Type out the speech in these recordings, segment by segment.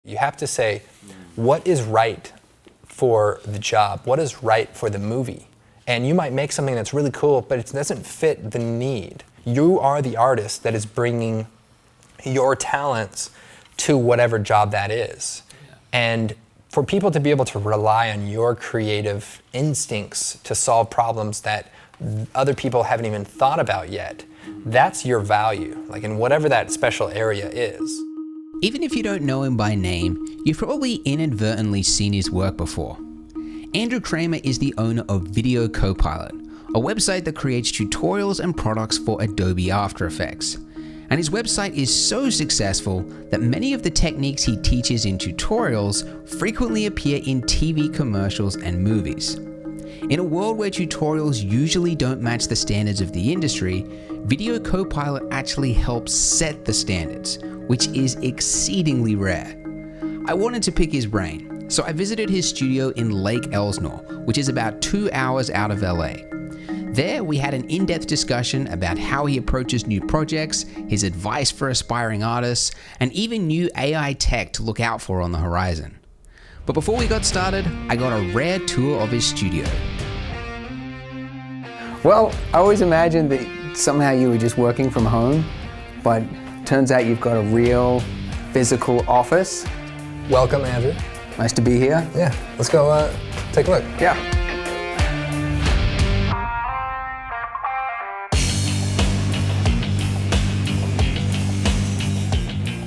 You have to say, what is right for the job? What is right for the movie? And you might make something that's really cool, but it doesn't fit the need. You are the artist that is bringing your talents to whatever job that is. Yeah. And for people to be able to rely on your creative instincts to solve problems that other people haven't even thought about yet, that's your value, like in whatever that special area is. Even if you don't know him by name, you've probably inadvertently seen his work before. Andrew Kramer is the owner of Video Copilot, a website that creates tutorials and products for Adobe After Effects. And his website is so successful that many of the techniques he teaches in tutorials frequently appear in TV commercials and movies. In a world where tutorials usually don't match the standards of the industry, Video Copilot actually helps set the standards, which is exceedingly rare. I wanted to pick his brain, so I visited his studio in Lake Elsinore, which is about 2 hours out of LA. There, we had an in-depth discussion about how he approaches new projects, his advice for aspiring artists, and even new AI tech to look out for on the horizon. But before we got started, I got a rare tour of his studio. Well, I always imagined that somehow you were just working from home, but turns out you've got a real physical office. Welcome, Andrew. Nice to be here. Yeah, let's go take a look. Yeah.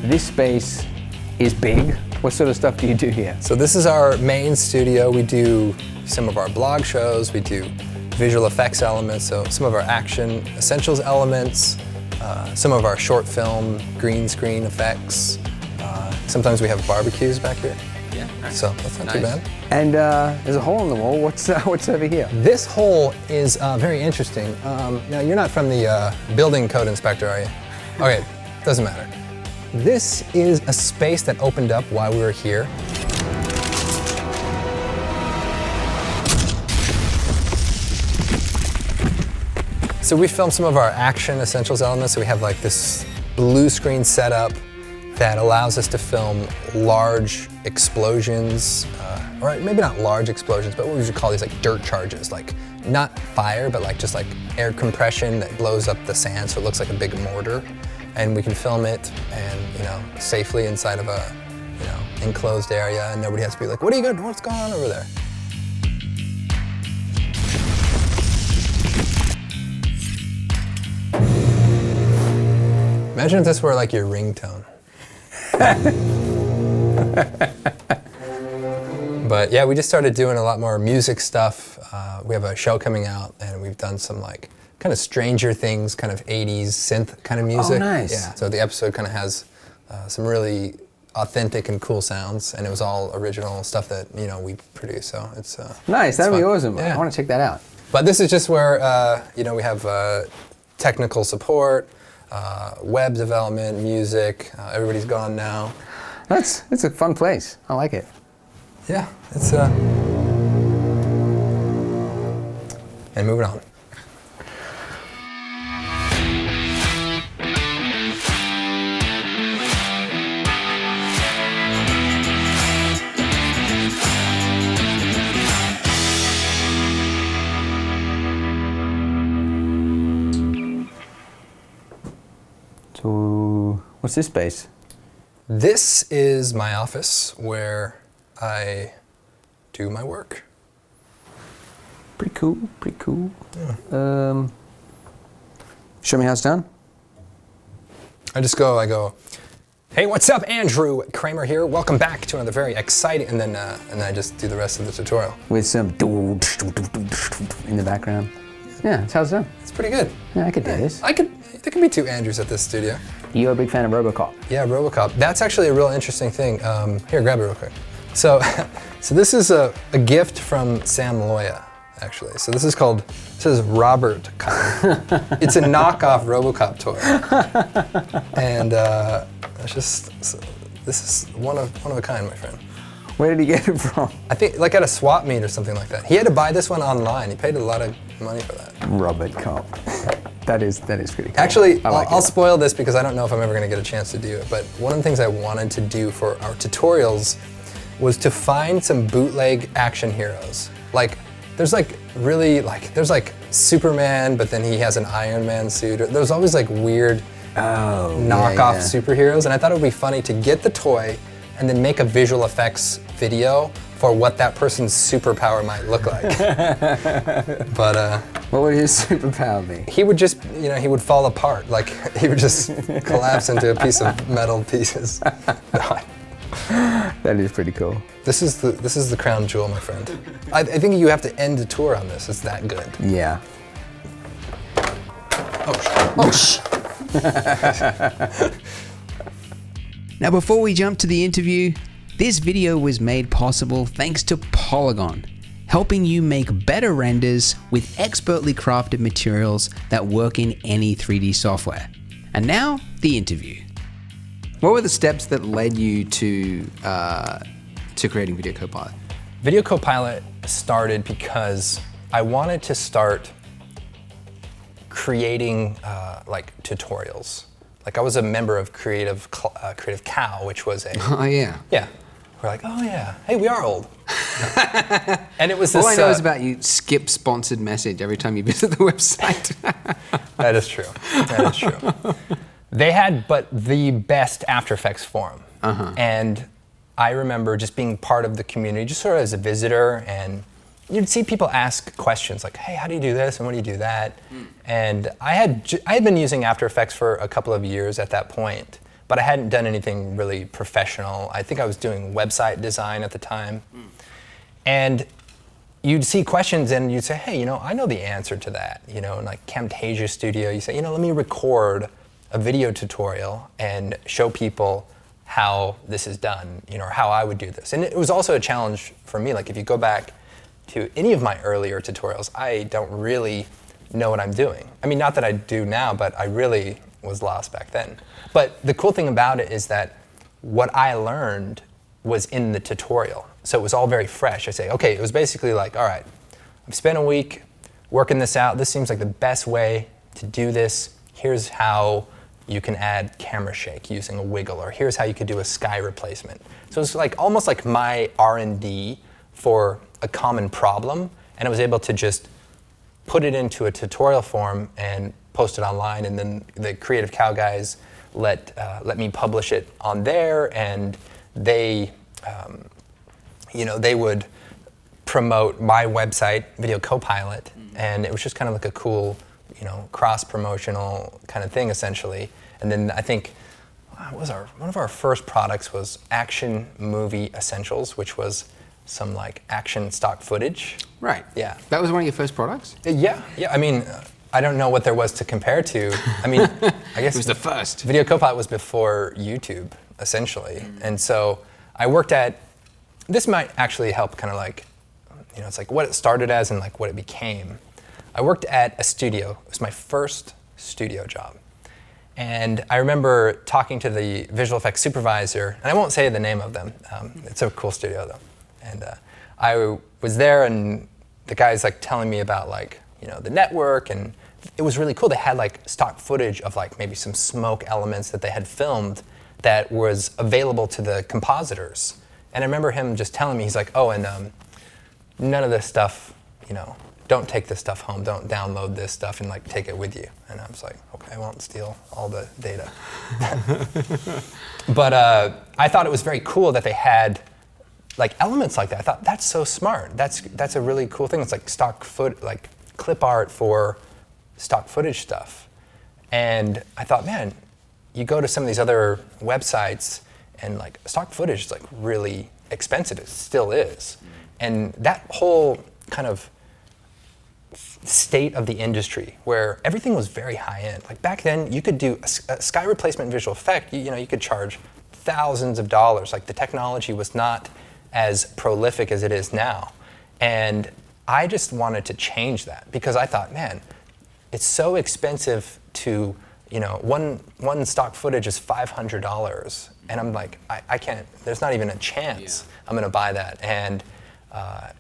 This space is big. What sort of stuff do you do here? So this is our main studio. We do some of our blog shows. We do visual effects elements, so some of our action essentials elements, some of our short film green screen effects. Sometimes we have barbecues back here. Yeah. Nice. So that's not too bad. And there's a hole in the wall. What's over here? This hole is very interesting. Now you're not from the building code inspector, are you? Okay, doesn't matter. This is a space that opened up while we were here. So we filmed some of our action essentials elements. So we have like this blue screen setup that allows us to film large explosions, or maybe not large explosions, but what we usually call these like dirt charges, like not fire, but like just like air compression that blows up the sand so it looks like a big mortar. And we can film it and, safely inside of a, enclosed area, and nobody has to be like, what's going on over there? Imagine if this were like your ringtone. But yeah, we just started doing a lot more music stuff. We have a show coming out, and we've done some like kind of Stranger Things, kind of 80s synth kind of music. Oh, nice. Yeah, so the episode kind of has some really authentic and cool sounds, and it was all original stuff that, we produced, so it's nice, that'd be awesome. Yeah. I want to check that out. But this is just where, we have technical support, web development, music, everybody's gone now. It's a fun place, I like it. Yeah, it's, and moving on. So, what's this space? This is my office where I do my work. Pretty cool, pretty cool. Yeah. Show me how it's done. I go, hey, what's up, Andrew Kramer here. Welcome back to another very exciting, and then I just do the rest of the tutorial. With some in the background. Yeah, that's how it's done. It's pretty good. Yeah, I could do this. There can be two Andrews at this studio. You're a big fan of RoboCop. Yeah, RoboCop. That's actually a real interesting thing. Here, grab it real quick. So this is a gift from Sam Loya, actually. So this is Robert Cop. It's a knockoff RoboCop toy. And this is one of a kind, my friend. Where did he get it from? I think like at a swap meet or something like that. He had to buy this one online. He paid a lot of money for that. RoboCop. That is pretty cool. Actually, I like I'll it. spoil this because I don't know if I'm ever going to get a chance to do it, but one of the things I wanted to do for our tutorials was to find some bootleg action heroes. Like, there's like really, like, there's like Superman, but then he has an Iron Man suit. There's always like weird knockoff superheroes, and I thought it would be funny to get the toy and then make a visual effects video for what that person's superpower might look like. But what would his superpower be? he would just, you know, he would fall apart. Like, he would just collapse into a piece of metal pieces. That is pretty cool. This is the crown jewel, my friend. I think you have to end the tour on this. It's that good. Yeah. Oh, sh. Now, before we jump to the interview, this video was made possible thanks to Polygon, helping you make better renders with expertly crafted materials that work in any 3D software. And now, the interview. What were the steps that led you to creating Video Copilot? Video Copilot started because I wanted to start creating like tutorials. Like, I was a member of Creative Cow, which was a Oh yeah. yeah. We're like, oh yeah, hey, we are old. And it was this. All I know is about you skip sponsored message every time you visit the website. That is true. That is true. They had but the best After Effects forum. And I remember just being part of the community, just sort of as a visitor, and you'd see people ask questions like, hey, how do you do this and what do you do that? And I had been using After Effects for a couple of years at that point, but I hadn't done anything really professional. I think I was doing website design at the time. And you'd see questions and you'd say, hey, you know, I know the answer to that. You know, in like Camtasia Studio, you say, you know, let me record a video tutorial and show people how this is done, you know, or how I would do this. And it was also a challenge for me. Like, if you go back to any of my earlier tutorials, I don't really know what I'm doing. I mean, not that I do now, but I really was lost back then. But the cool thing about it is that what I learned was in the tutorial. So it was all very fresh. I say, okay, it was basically like, all right, I've spent a week working this out. This seems like the best way to do this. Here's how you can add camera shake using a wiggle, or here's how you could do a sky replacement. So it's like almost like my R&D for a common problem, and I was able to just put it into a tutorial form and post it online, and then the Creative Cow guys let me publish it on there, and they, you know, they would promote my website, Video Copilot, and it was just kind of like a cool, you know, cross-promotional kind of thing, essentially. And then I think one of our first products was Action Movie Essentials, which was some like action stock footage. Right. Yeah. That was one of your first products? Yeah. I mean, I don't know what there was to compare to. I mean, I guess It was the first. Video Copilot was before YouTube, essentially. And so I worked at, this might actually help kind of like, you know, it's like what it started as and like what it became. I worked at a studio. It was my first studio job. And I remember talking to the visual effects supervisor, and I won't say the name of them. It's a cool studio though. And I was there, and the guy's like telling me about like, you know, the network, and it was really cool. They had like stock footage of like maybe some smoke elements that they had filmed that was available to the compositors. And I remember him just telling me, he's like, oh, and none of this stuff, you know, don't take this stuff home, don't download this stuff and like take it with you. And I was like, okay, I won't steal all the data. But I thought it was very cool that they had like elements like that. I thought that's so smart. That's a really cool thing. It's like like clip art for stock footage stuff. And I thought, man, you go to some of these other websites and like stock footage is like really expensive. It still is. And that whole kind of state of the industry where everything was very high end. Like back then, you could do a sky replacement visual effect. You know, you could charge thousands of dollars. Like the technology was not as prolific as it is now. And I just wanted to change that because I thought, man, it's so expensive to, you know, one stock footage is $500. And I'm like, I can't, there's not even a chance I'm gonna buy that. And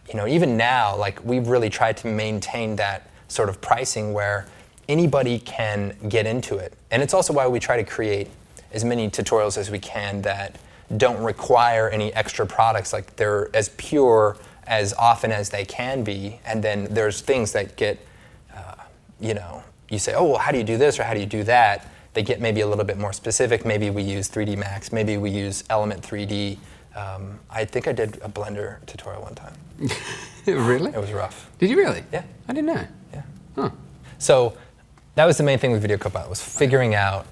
you know, even now, like we've really tried to maintain that sort of pricing where anybody can get into it. And it's also why we try to create as many tutorials as we can that don't require any extra products. Like they're as pure as often as they can be. And then there's things that get, you say, oh, well, how do you do this or how do you do that? They get maybe a little bit more specific. Maybe we use 3D Max. Maybe we use Element 3D. I think I did a Blender tutorial one time. Really? It was rough. Did you really? Yeah. I didn't know. Yeah. Huh. So that was the main thing with Video Copilot, was figuring out,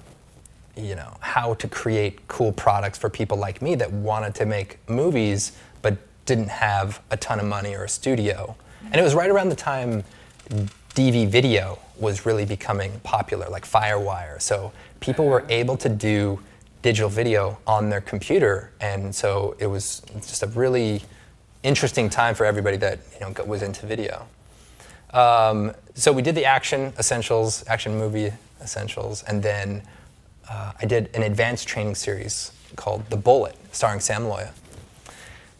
how to create cool products for people like me that wanted to make movies but didn't have a ton of money or a studio. And it was right around the time DV video was really becoming popular, like Firewire. So people were able to do digital video on their computer, and so it was just a really interesting time for everybody that was into video. So we did the action movie essentials, and then I did an advanced training series called The Bullet, starring Sam Loya.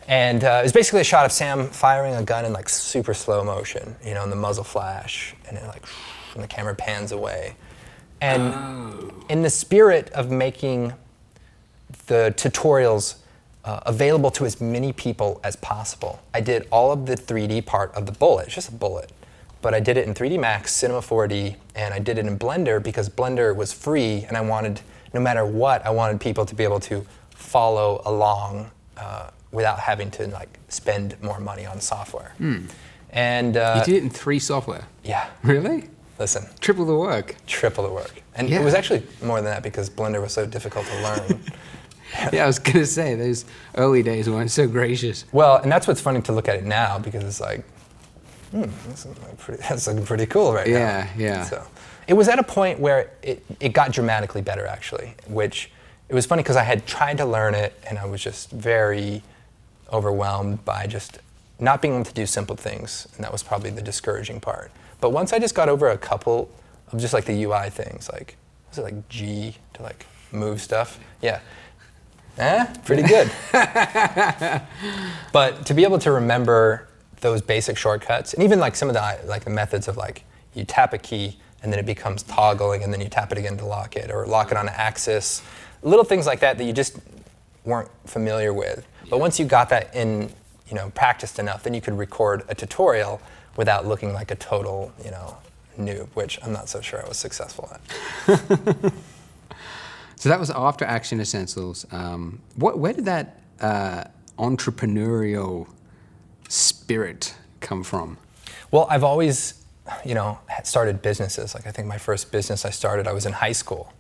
And it was basically a shot of Sam firing a gun in like super slow motion, and the muzzle flash, and and the camera pans away. And in the spirit of making the tutorials available to as many people as possible, I did all of the 3D part of the bullet. It's just a bullet. But I did it in 3D Max, Cinema 4D, and I did it in Blender because Blender was free, and I wanted, no matter what, I wanted people to be able to follow along without having to spend more money on software. And you did it in 3 software? Yeah. Really? Listen. Triple the work. Triple the work. And Yeah. it was actually more than that because Blender was so difficult to learn. Yeah, I was going to say, those early days weren't so gracious. Well, and that's what's funny to look at it now because it's like, that's looking pretty cool right now. Yeah. So it was at a point where it got dramatically better, actually, which it was funny because I had tried to learn it and I was just very overwhelmed by just not being able to do simple things, and that was probably the discouraging part. But once I just got over a couple of just the UI things, was it G to move stuff? Yeah. Pretty good. But to be able to remember those basic shortcuts, and even some of the methods of you tap a key and then it becomes toggling and then you tap it again to lock it, or lock it on an axis, little things like that you just weren't familiar with. But once you got that in, practiced enough, then you could record a tutorial without looking like a total, noob, which I'm not so sure I was successful at. So that was after Action Essentials. Where did that entrepreneurial spirit come from? Well, I've always, started businesses. I think my first business I was in high school,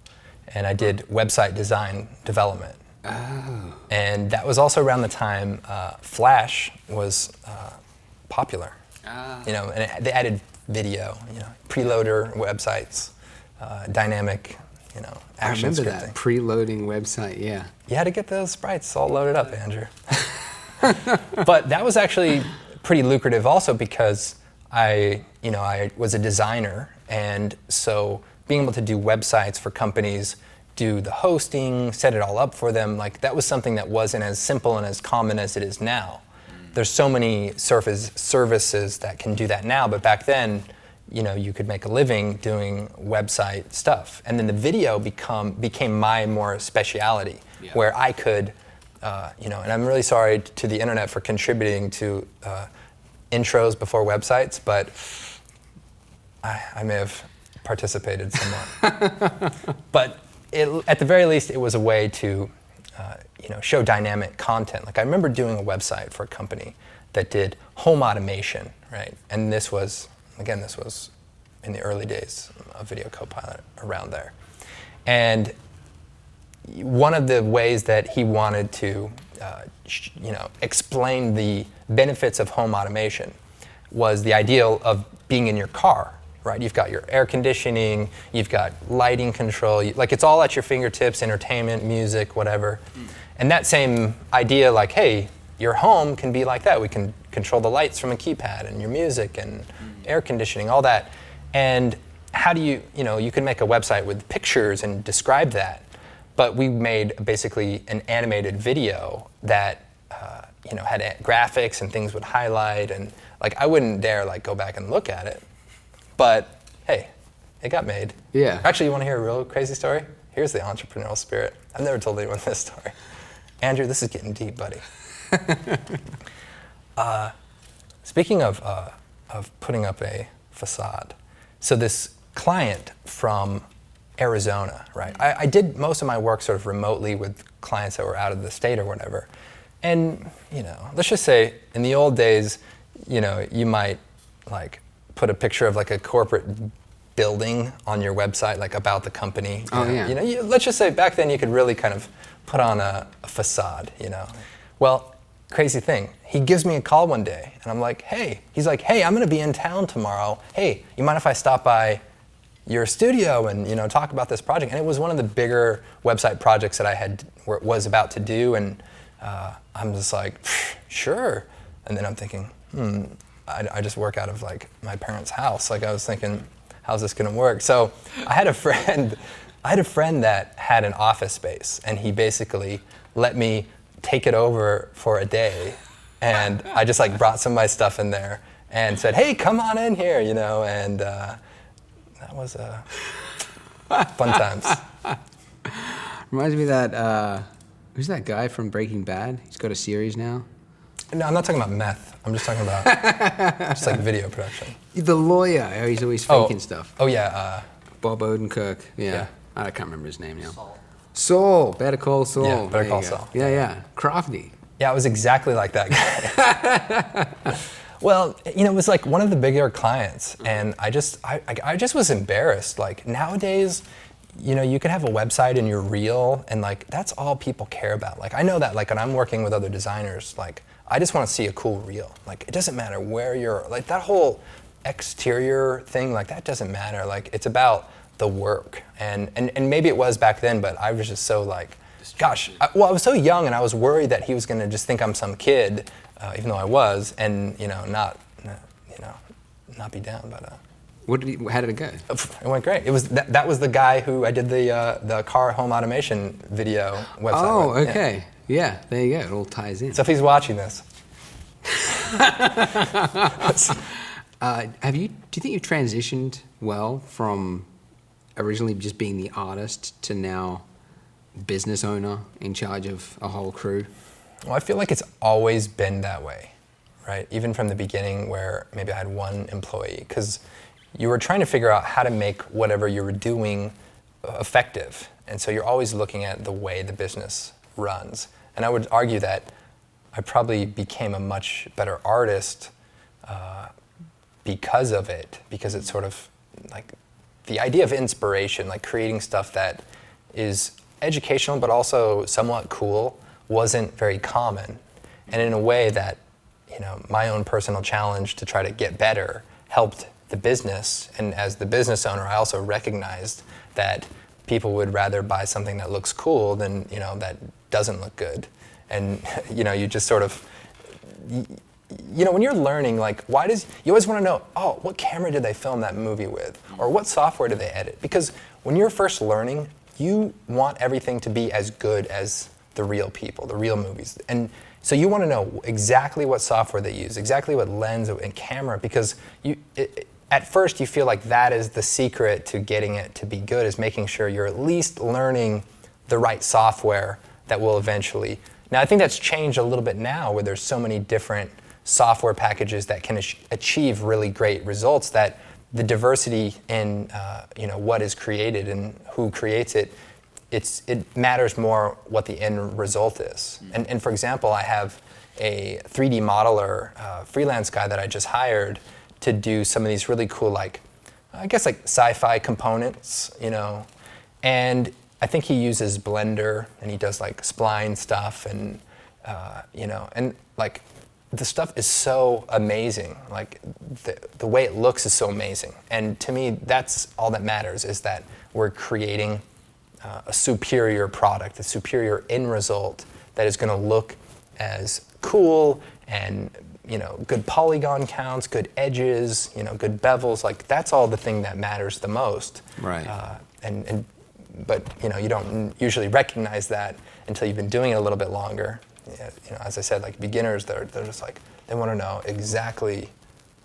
and I did website design development. Oh. And that was also around the time Flash was popular. And they added video, preloader websites, dynamic, I action remember scripting. that preloading website, yeah. You had to get those sprites all loaded up, Andrew. But that was actually pretty lucrative also because I was a designer, and so being able to do websites for companies, do the hosting, set it all up for them, that was something that wasn't as simple and as common as it is now. There's so many services that can do that now, but back then, you could make a living doing website stuff. And then the video became my more speciality, where I could, and I'm really sorry to the internet for contributing to intros before websites, but I may have participated somewhat. But at the very least, it was a way to show dynamic content. I remember doing a website for a company that did home automation, right? And this was in the early days of Video Copilot, around there. And one of the ways that he wanted to explain the benefits of home automation was the ideal of being in your car, right? You've got your air conditioning, you've got lighting control, it's all at your fingertips, entertainment, music, whatever. And that same idea, hey, your home can be like that. We can control the lights from a keypad, and your music and air conditioning, all that. And how do you can make a website with pictures and describe that. But we made basically an animated video that had graphics and things would highlight, and I wouldn't dare go back and look at it. But hey, It got made. Yeah. Actually, you want to hear a real crazy story? Here's the entrepreneurial spirit. I've never told anyone this story. Andrew, this is getting deep, buddy. Speaking of putting up a facade, so this client from Arizona, right? I did most of my work sort of remotely with clients that were out of the state or whatever. And, let's just say in the old days, you might like put a picture of like a corporate building on your website, like about the company. Let's just say back then you could really kind of put on a facade, Well, crazy thing, he gives me a call one day and I'm like, he's like, hey, I'm gonna be in town tomorrow. Hey, you mind if I stop by your studio and talk about this project? And it was one of the bigger website projects that I was about to do, and I'm just like, sure. And then I'm thinking, I just work out of like my parents' house. Like I was thinking, how's this gonna work? So I had a friend that had an office space, and he basically let me take it over for a day, and I just like brought some of my stuff in there and said, hey, come on in here, and that was fun times. Reminds me of that, who's that guy from Breaking Bad? He's got a series now. No, I'm not talking about meth. I'm just talking about just like video production. The lawyer, he's always faking stuff. Oh yeah. Bob Odenkirk, yeah. Yeah. I can't remember his name now. Saul, Better Call Saul. Yeah, Better Call Saul. Yeah. Crafty. Yeah, it was exactly like that guy. Well, it was like one of the bigger clients, and I just was embarrassed. Like nowadays, you can have a website and you're real, and like that's all people care about. Like I know that, like when I'm working with other designers, like I just want to see a cool reel. Like it doesn't matter where you're, like that whole exterior thing, like that doesn't matter. Like it's about the work, and maybe it was back then, but I was just so like, gosh, I was so young, and I was worried that he was going to just think I'm some kid, even though I was, and not be down. But how did it go? It went great. It was that was the guy who I did the car home automation video website. Oh, with. okay. Yeah, there you go. It all ties in. So if he's watching this, do you think you've transitioned well from originally just being the artist to now business owner in charge of a whole crew? Well, I feel like it's always been that way, right? Even from the beginning, where maybe I had one employee, because you were trying to figure out how to make whatever you were doing effective. And so you're always looking at the way the business runs. And I would argue that I probably became a much better artist because of it, because it's sort of like the idea of inspiration, like creating stuff that is educational but also somewhat cool, wasn't very common. And in a way that, my own personal challenge to try to get better helped the business. And as the business owner, I also recognized that people would rather buy something that looks cool than, that doesn't look good. And, you just sort of, when you're learning, like, you always want to know, what camera did they film that movie with? Or what software did they edit? Because when you're first learning, you want everything to be as good as the real people, the real movies. And so you want to know exactly what software they use, exactly what lens and camera, because at first you feel like that is the secret to getting it to be good, is making sure you're at least learning the right software that will eventually. Now I think that's changed a little bit now, where there's so many different software packages that can achieve really great results, that the diversity in what is created and who creates it, it matters more what the end result is. And for example, I have a 3D modeler, freelance guy that I just hired to do some of these really cool, like sci-fi components, and I think he uses Blender, and he does like spline stuff, and and like the stuff is so amazing. Like the way it looks is so amazing. And to me, that's all that matters, is that we're creating a superior product, a superior end result that is going to look as cool and good polygon counts, good edges, good bevels. Like that's all the thing that matters the most. Right. But you don't usually recognize that until you've been doing it a little bit longer. As I said, like beginners, they're just like, they want to know exactly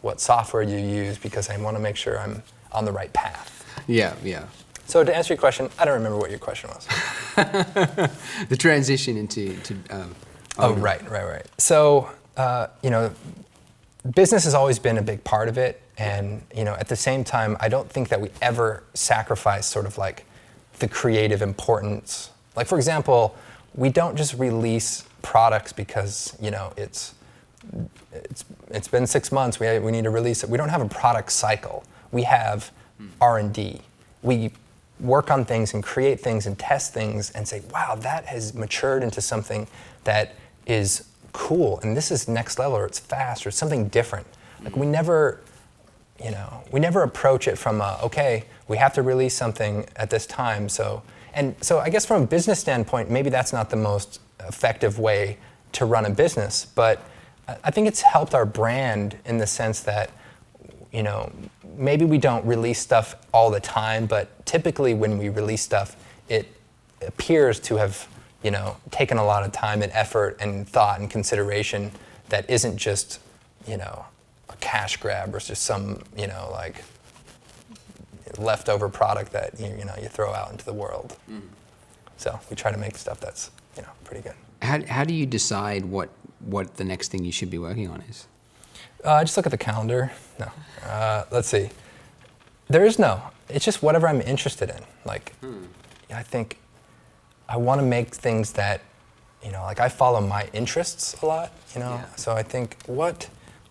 what software you use, because I want to make sure I'm on the right path. Yeah, yeah. So to answer your question, I don't remember what your question was. The transition into Right. So, business has always been a big part of it. And, at the same time, I don't think that we ever sacrifice sort of like the creative importance. Like, for example, we don't just release products because, it's been 6 months, we need to release it. We don't have a product cycle. We have R&D. We work on things and create things and test things and say, wow, that has matured into something that is cool, and this is next level, or it's fast, or something different. Like we never approach it from okay, we have to release something at this time. So I guess from a business standpoint, maybe that's not the most effective way to run a business, but I think it's helped our brand in the sense that, maybe we don't release stuff all the time, but typically when we release stuff, it appears to have, taken a lot of time and effort and thought and consideration that isn't just, a cash grab or just some, like leftover product that you throw out into the world. So we try to make stuff that's, pretty good. How do you decide what the next thing you should be working on is? Just look at the calendar. No. Let's see. It's just whatever I'm interested in. Like, I think I want to make things that, like I follow my interests a lot, Yeah. So I think what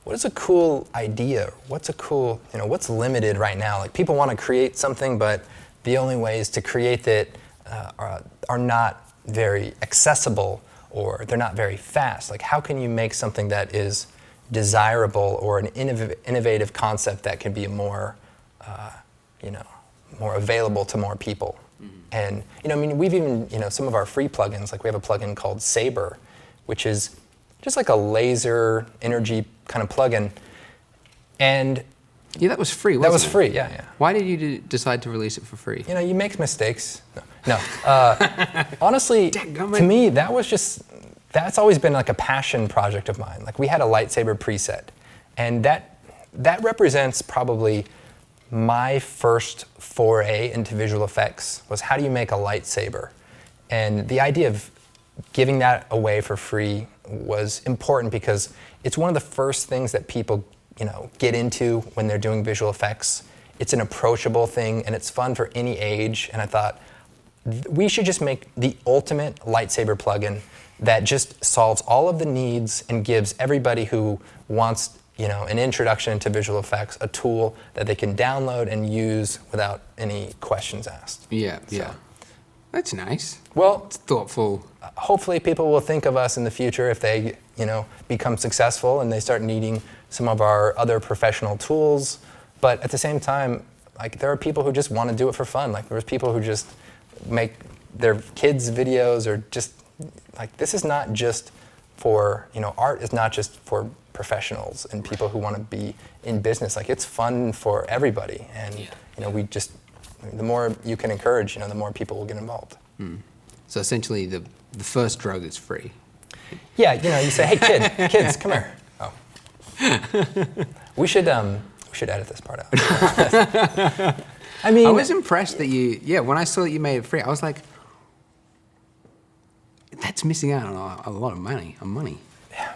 is a cool idea? What's a cool, what's limited right now? Like people want to create something, but the only ways to create it are not very accessible, or they're not very fast. Like how can you make something that is desirable, or an innovative concept that can be more, more available to more people? And we've even some of our free plugins, like we have a plugin called Saber, which is just like a laser energy kind of plugin. And yeah, that was free. that was wasn't it? free, yeah. Why did you decide to release it for free? You make mistakes. No. Honestly, Dadgummit. to me, that's always been like a passion project of mine. Like we had a lightsaber preset, and that represents probably my first foray into visual effects. Was how do you make a lightsaber? And the idea of giving that away for free was important because it's one of the first things that people get into when they're doing visual effects. It's an approachable thing, and it's fun for any age. And I thought we should just make the ultimate lightsaber plugin that just solves all of the needs and gives everybody who wants an introduction to visual effects a tool that they can download and use without any questions asked. Yeah. So, That's nice. well, It's thoughtful. hopefully people will think of us in the future if they become successful and they start needing some of our other professional tools. But at the same time, like there are people who just want to do it for fun. Like there's people who just make their kids videos, or just like this is not just for art is not just for professionals and people who want to be in business. Like it's fun for everybody, and we just the more you can encourage, the more people will get involved. So essentially, the first drug is free. Yeah, you say, hey kids, come here. Oh, we should edit this part out. I mean, I was impressed that when I saw that you made it free, I was like, that's missing out on a lot of money.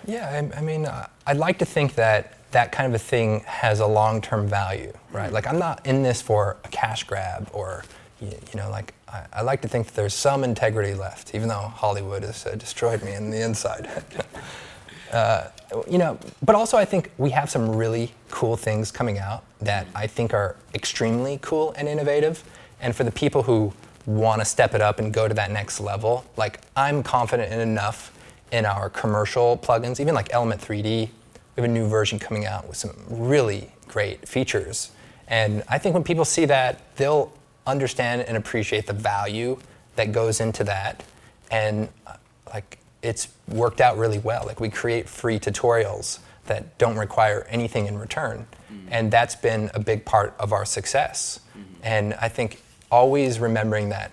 Yeah, I mean, I'd like to think that kind of a thing has a long-term value, right? Like I'm not in this for a cash grab, or like I like to think that there's some integrity left, even though Hollywood has destroyed me in the inside. But also I think we have some really cool things coming out that I think are extremely cool and innovative. And for the people who want to step it up and go to that next level, like I'm confident enough in our commercial plugins, even like Element 3D. We have a new version coming out with some really great features. And I think when people see that, they'll understand and appreciate the value that goes into that. And like it's worked out really well. Like we create free tutorials that don't require anything in return. And that's been a big part of our success. And I think always remembering that,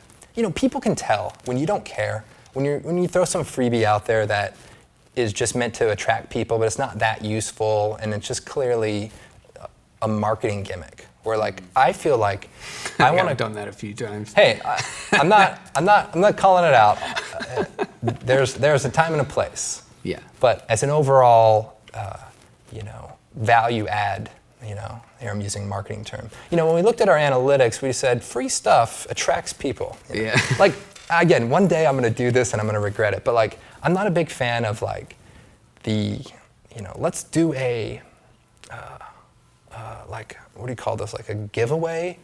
people can tell when you don't care, when you throw some freebie out there that is just meant to attract people, but it's not that useful, and it's just clearly a marketing gimmick. where like I feel like I want to. I've done that a few times. Hey, I'm not calling it out. There's a time and a place. Yeah. But as an overall, value add, here I'm using a marketing term. When we looked at our analytics, we said free stuff attracts people. Yeah. Like, again, one day I'm going to do this and I'm going to regret it. But like, I'm not a big fan of like let's do a, like, what do you call this? Like a giveaway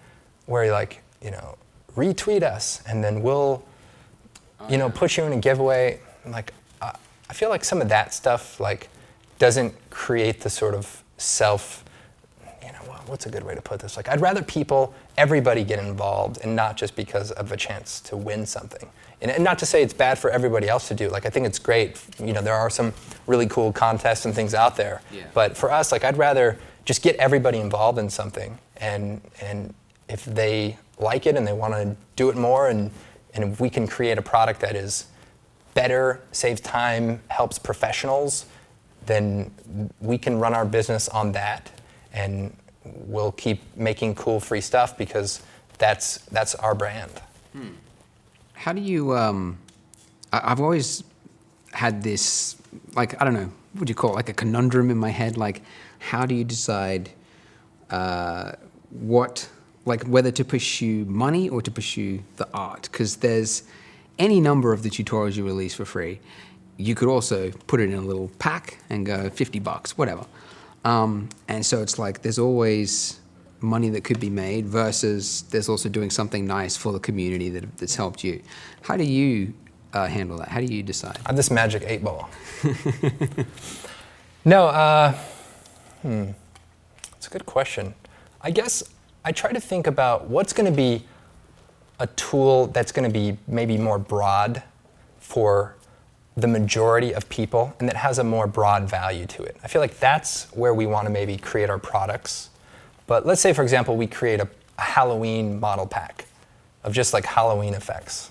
where you like, retweet us and then we'll, put you in a giveaway. Like, I feel like some of that stuff like doesn't create the sort of what's a good way to put this? Like, I'd rather everybody get involved and not just because of a chance to win something. And not to say it's bad for everybody else to do. Like, I think it's great. There are some really cool contests and things out there. Yeah. But for us, like, I'd rather just get everybody involved in something. And if they like it and they want to do it more, and if we can create a product that is better, saves time, helps professionals, then we can run our business on that. And we'll keep making cool free stuff because that's our brand. How do you, I've always had this, like, I don't know, what do you call it, like a conundrum in my head, like, how do you decide whether to pursue money or to pursue the art? Because there's any number of the tutorials you release for free. You could also put it in a little pack and go $50, whatever. And so it's like there's always money that could be made versus there's also doing something nice for the community that's helped you. How do you handle that? How do you decide? I have this magic 8-ball. No, it's a good question. I guess I try to think about what's going to be a tool that's going to be maybe more broad for the majority of people and that has a more broad value to it. I feel like that's where we want to maybe create our products. But let's say, for example, we create a Halloween model pack of just like Halloween effects.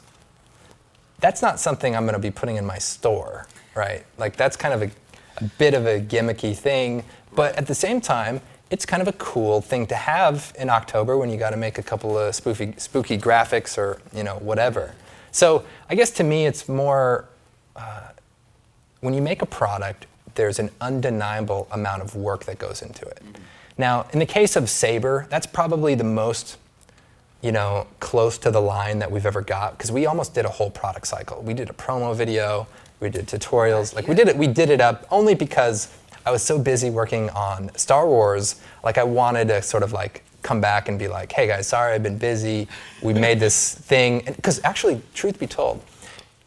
That's not something I'm going to be putting in my store, right? Like, that's kind of a bit of a gimmicky thing, but at the same time, it's kind of a cool thing to have in October when you got to make a couple of spooky graphics or whatever. So I guess to me, it's more when you make a product, there's an undeniable amount of work that goes into it. Mm-hmm. Now, in the case of Sabre, that's probably the most close to the line that we've ever got, because we almost did a whole product cycle. We did a promo video, we did tutorials, like we did it up only because I was so busy working on Star Wars, like I wanted to sort of like come back and be like, hey guys, sorry I've been busy, we made this thing. Because actually, truth be told,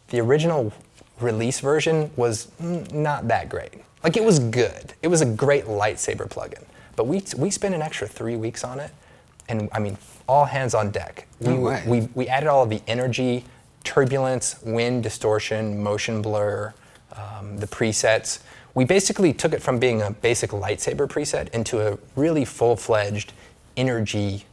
the original release version was not that great. Like, it was good. It was a great lightsaber plugin. But we spent an extra 3 weeks on it, and I mean, all hands on deck. We added all of the energy, turbulence, wind, distortion, motion blur, the presets. We basically took it from being a basic lightsaber preset into a really full-fledged energy,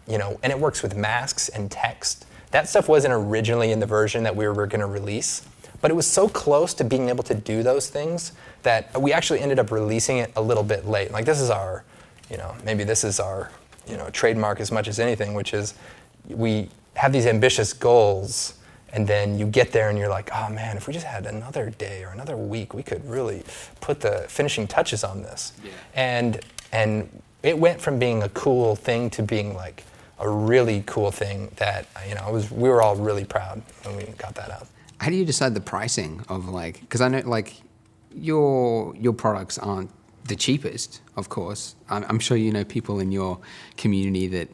and it works with masks and text. That stuff wasn't originally in the version that we were going to release, but it was so close to being able to do those things that we actually ended up releasing it a little bit late. Like, this is our, maybe this is our, trademark as much as anything, which is we have these ambitious goals, and then you get there and you're like, oh man, if we just had another day or another week, we could really put the finishing touches on this. Yeah. And it went from being a cool thing to being like a really cool thing that, we were all really proud when we got that out. How do you decide the pricing of because I know your products aren't the cheapest, of course. I'm sure you know people in your community that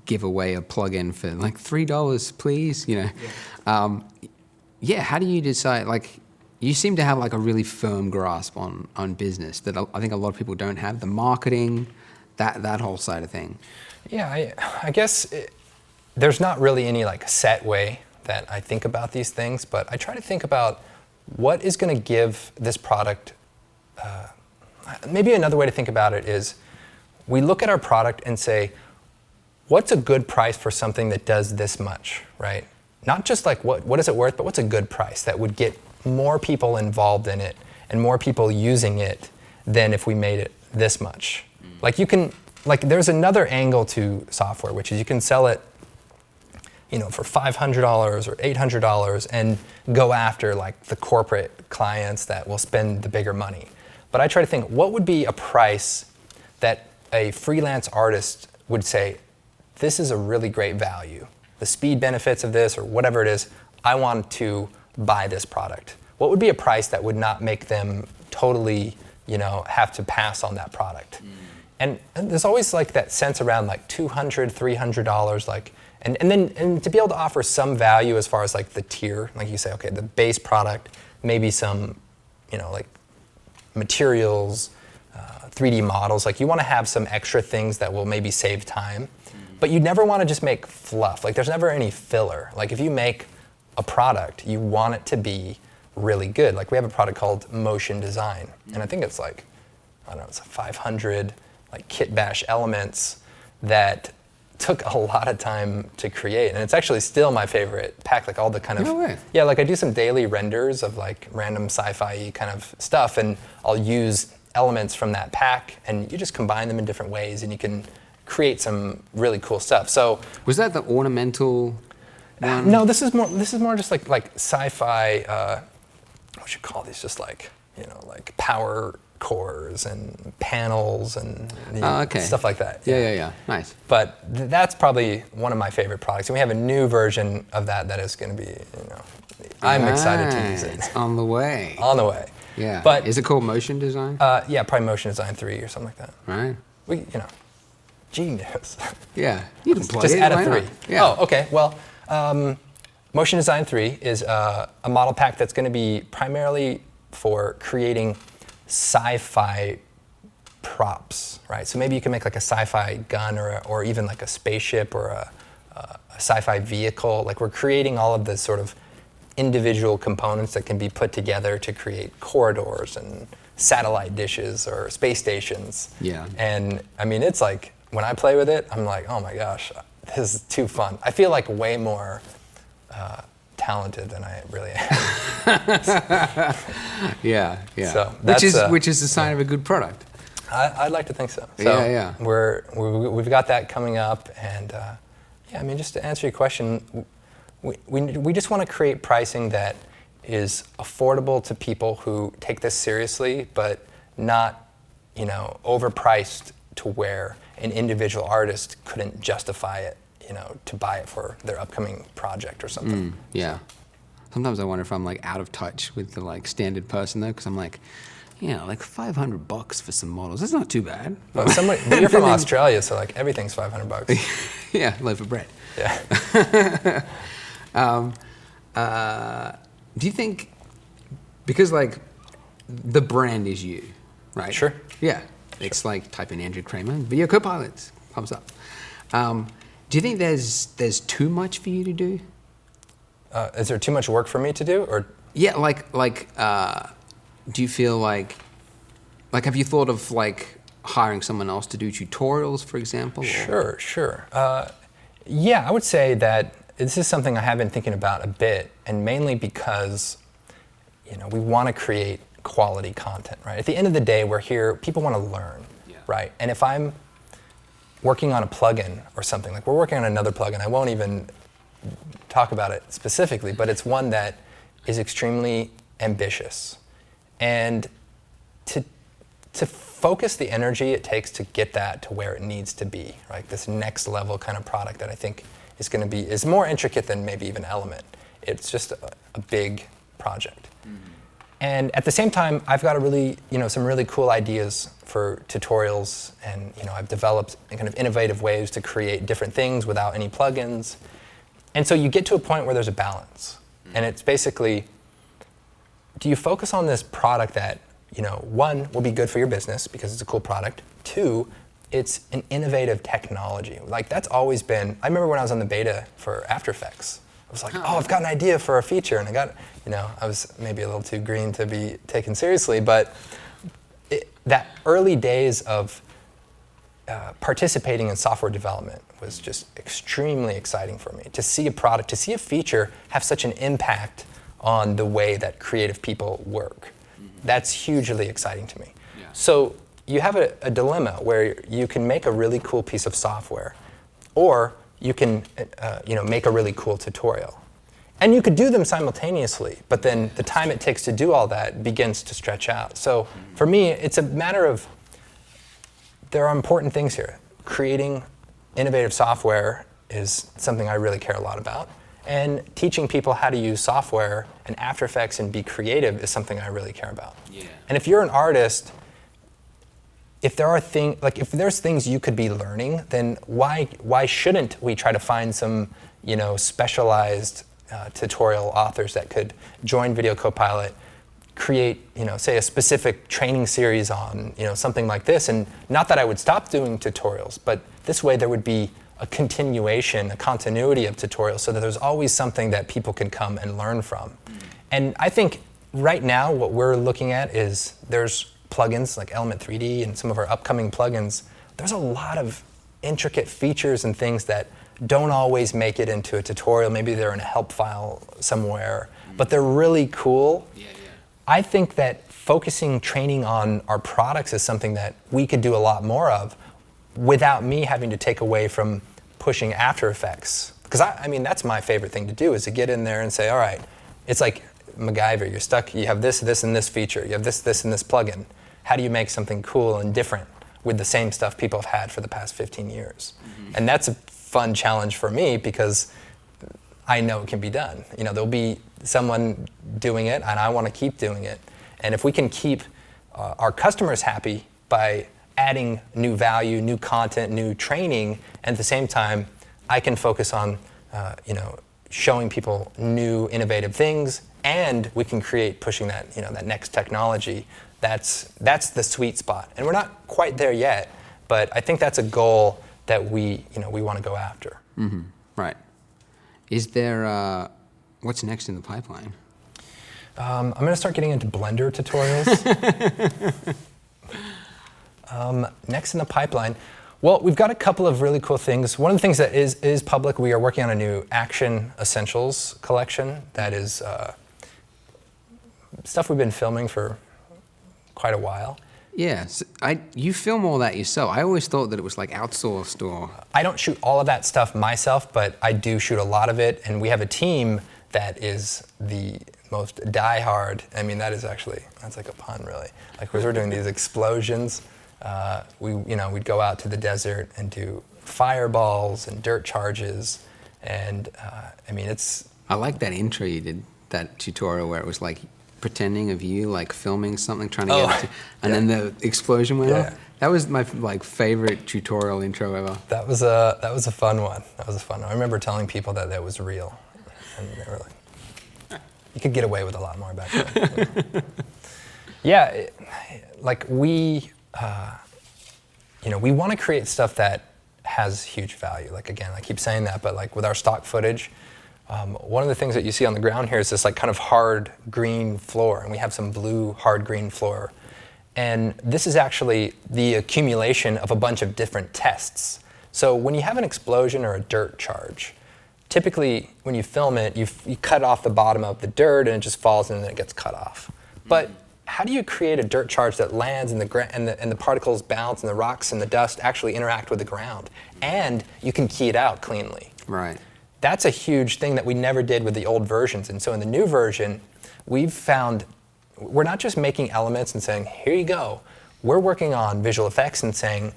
give away a plugin for like $3, please, Yeah. How do you decide, you seem to have like a really firm grasp on business that I think a lot of people don't have, the marketing, that whole side of thing. Yeah, I guess there's not really any set way that I think about these things, but I try to think about what is going to give this product. Maybe another way to think about it is we look at our product and say, what's a good price for something that does this much, right? Not just what is it worth, but what's a good price that would get more people involved in it and more people using it than if we made it this much. Like, you can like there's another angle to software, which is you can sell it, for $500 or $800 and go after like the corporate clients that will spend the bigger money. But I try to think, what would be a price that a freelance artist would say, this is a really great value. The speed benefits of this or whatever it is, I want to buy this product. What would be a price that would not make them totally, have to pass on that product? And there's always like that sense around like $200, $300, like, and to be able to offer some value as far as like the tier, like you say, okay, the base product, maybe some, like materials, 3D models, like you want to have some extra things that will maybe save time, but you never want to just make fluff. Like there's never any filler. Like if you make a product, you want it to be really good. Like we have a product called Motion Design, and I think it's like, I don't know, it's 500 like kit bash elements that took a lot of time to create, and it's actually still my favorite pack. Like all the kind of, no way. Yeah, like I do some daily renders of like random sci-fi kind of stuff, and I'll use elements from that pack, and you just combine them in different ways, and you can create some really cool stuff. So was that the ornamental one? no, this is more just like sci-fi. What should you call these? Just like like power cores and panels and okay. stuff like that. Yeah. Nice. But that's probably one of my favorite products, and we have a new version of that is going to be. I'm excited to use it. It's on the way. On the way. Yeah. But is it called Motion Design? Yeah, probably Motion Design 3 or something like that. Right. We, genius. Yeah. You can plug Just it. add a Why 3. not? Yeah. Oh, okay. Well, Motion Design 3 is a model pack that's going to be primarily for creating sci-fi props, right? So maybe you can make like a sci-fi gun or even like a spaceship or a sci-fi vehicle. Like we're creating all of the sort of individual components that can be put together to create corridors and satellite dishes or space stations. Yeah. And I mean, it's like, when I play with it, I'm like, oh my gosh, this is too fun. I feel like way more talented than I really am. Yeah. So which is a sign of a good product. I'd like to think so. Yeah. We've got that coming up, and I mean, just to answer your question, we just want to create pricing that is affordable to people who take this seriously, but not, overpriced to where an individual artist couldn't justify it, to buy it for their upcoming project or something. Yeah. Sometimes I wonder if I'm like out of touch with the like standard person though, because I'm like, like $500 for some models. That's not too bad. Well, but you're from Australia, so like everything's $500. Yeah, loaf of bread. Yeah. Do you think, because like the brand is you, right? Sure. Yeah. It's like type in Andrew Kramer, video Copilot comes up. Do you think there's too much for you to do? Is there too much work for me to do, or? Yeah, do you feel like have you thought of like hiring someone else to do tutorials, for example? Sure. Yeah, I would say that this is something I have been thinking about a bit, and mainly because, we want to create quality content, right? At the end of the day, we're here, people want to learn, right? And if I'm working on a plugin or something, like we're working on another plugin, I won't even talk about it specifically, but it's one that is extremely ambitious. And to focus the energy it takes to get that to where it needs to be, right? This next level kind of product that I think is more intricate than maybe even Element. It's just a big project. Mm-hmm. And at the same time, I've got some really cool ideas for tutorials, and I've developed kind of innovative ways to create different things without any plugins. And so you get to a point where there's a balance. And it's basically, do you focus on this product that, one, will be good for your business because it's a cool product. Two, it's an innovative technology. Like that's always been, I remember when I was on the beta for After Effects, I was like, I've got an idea for a feature, and I was maybe a little too green to be taken seriously, but that early days of participating in software development was just extremely exciting for me. To see a product, to see a feature have such an impact on the way that creative people work. Mm-hmm. That's hugely exciting to me. Yeah. So you have a dilemma where you can make a really cool piece of software, or you can make a really cool tutorial. And you could do them simultaneously, but then the time it takes to do all that begins to stretch out. So for me, it's a matter of, there are important things here. Creating innovative software is something I really care a lot about. And teaching people how to use software and After Effects and be creative is something I really care about. Yeah. And if you're an artist, if there's things you could be learning, then why shouldn't we try to find some specialized tutorial authors that could join Video Copilot, create say a specific training series on something like this? And not that I would stop doing tutorials, but this way there would be a continuation, a continuity of tutorials, so that there's always something that people can come and learn from. And I think right now what we're looking at is there's plugins like Element 3D and some of our upcoming plugins. There's a lot of intricate features and things that don't always make it into a tutorial. Maybe they're in a help file somewhere, but they're really cool. Yeah. I think that focusing training on our products is something that we could do a lot more of without me having to take away from pushing After Effects. Because I mean, that's my favorite thing to do, is to get in there and say, all right, it's like MacGyver, you're stuck, you have this, and this feature, you have this, and this plugin. How do you make something cool and different with the same stuff people have had for the past 15 years? Mm-hmm. And that's a fun challenge for me, because I know it can be done. There'll be someone doing it, and I want to keep doing it. And if we can keep our customers happy by adding new value, new content, new training, and at the same time, I can focus on showing people new innovative things, and we can create pushing that that next technology. That's the sweet spot, and we're not quite there yet, but I think that's a goal that we want to go after. Mm-hmm. Right. Is there what's next in the pipeline? I'm going to start getting into Blender tutorials. Next in the pipeline, well, we've got a couple of really cool things. One of the things that is public, we are working on a new Action Essentials collection that is stuff we've been filming for quite a while. Yes, you film all that yourself. I always thought that it was like outsourced or... I don't shoot all of that stuff myself, but I do shoot a lot of it, and we have a team that is the most diehard. I mean, that's like a pun, really. Like, we're doing these explosions. We'd go out to the desert and do fireballs and dirt charges, and I like that intro you did, that tutorial where it was like pretending of you like filming something, trying to get it to, and then the explosion went off. That was my favorite tutorial intro ever. That was a fun one. I remember telling people that was real, and they were like, you could get away with a lot more back then. We want to create stuff that has huge value. Like, again, I keep saying that, but like with our stock footage, one of the things that you see on the ground here is this like kind of hard green floor, and we have some blue hard green floor. And this is actually the accumulation of a bunch of different tests. So when you have an explosion or a dirt charge, typically when you film it, you cut off the bottom of the dirt and it just falls and then it gets cut off. But how do you create a dirt charge that lands and the particles bounce and the rocks and the dust actually interact with the ground, and you can key it out cleanly? Right. That's a huge thing that we never did with the old versions. And so in the new version, we've found we're not just making elements and saying, here you go. We're working on visual effects and saying,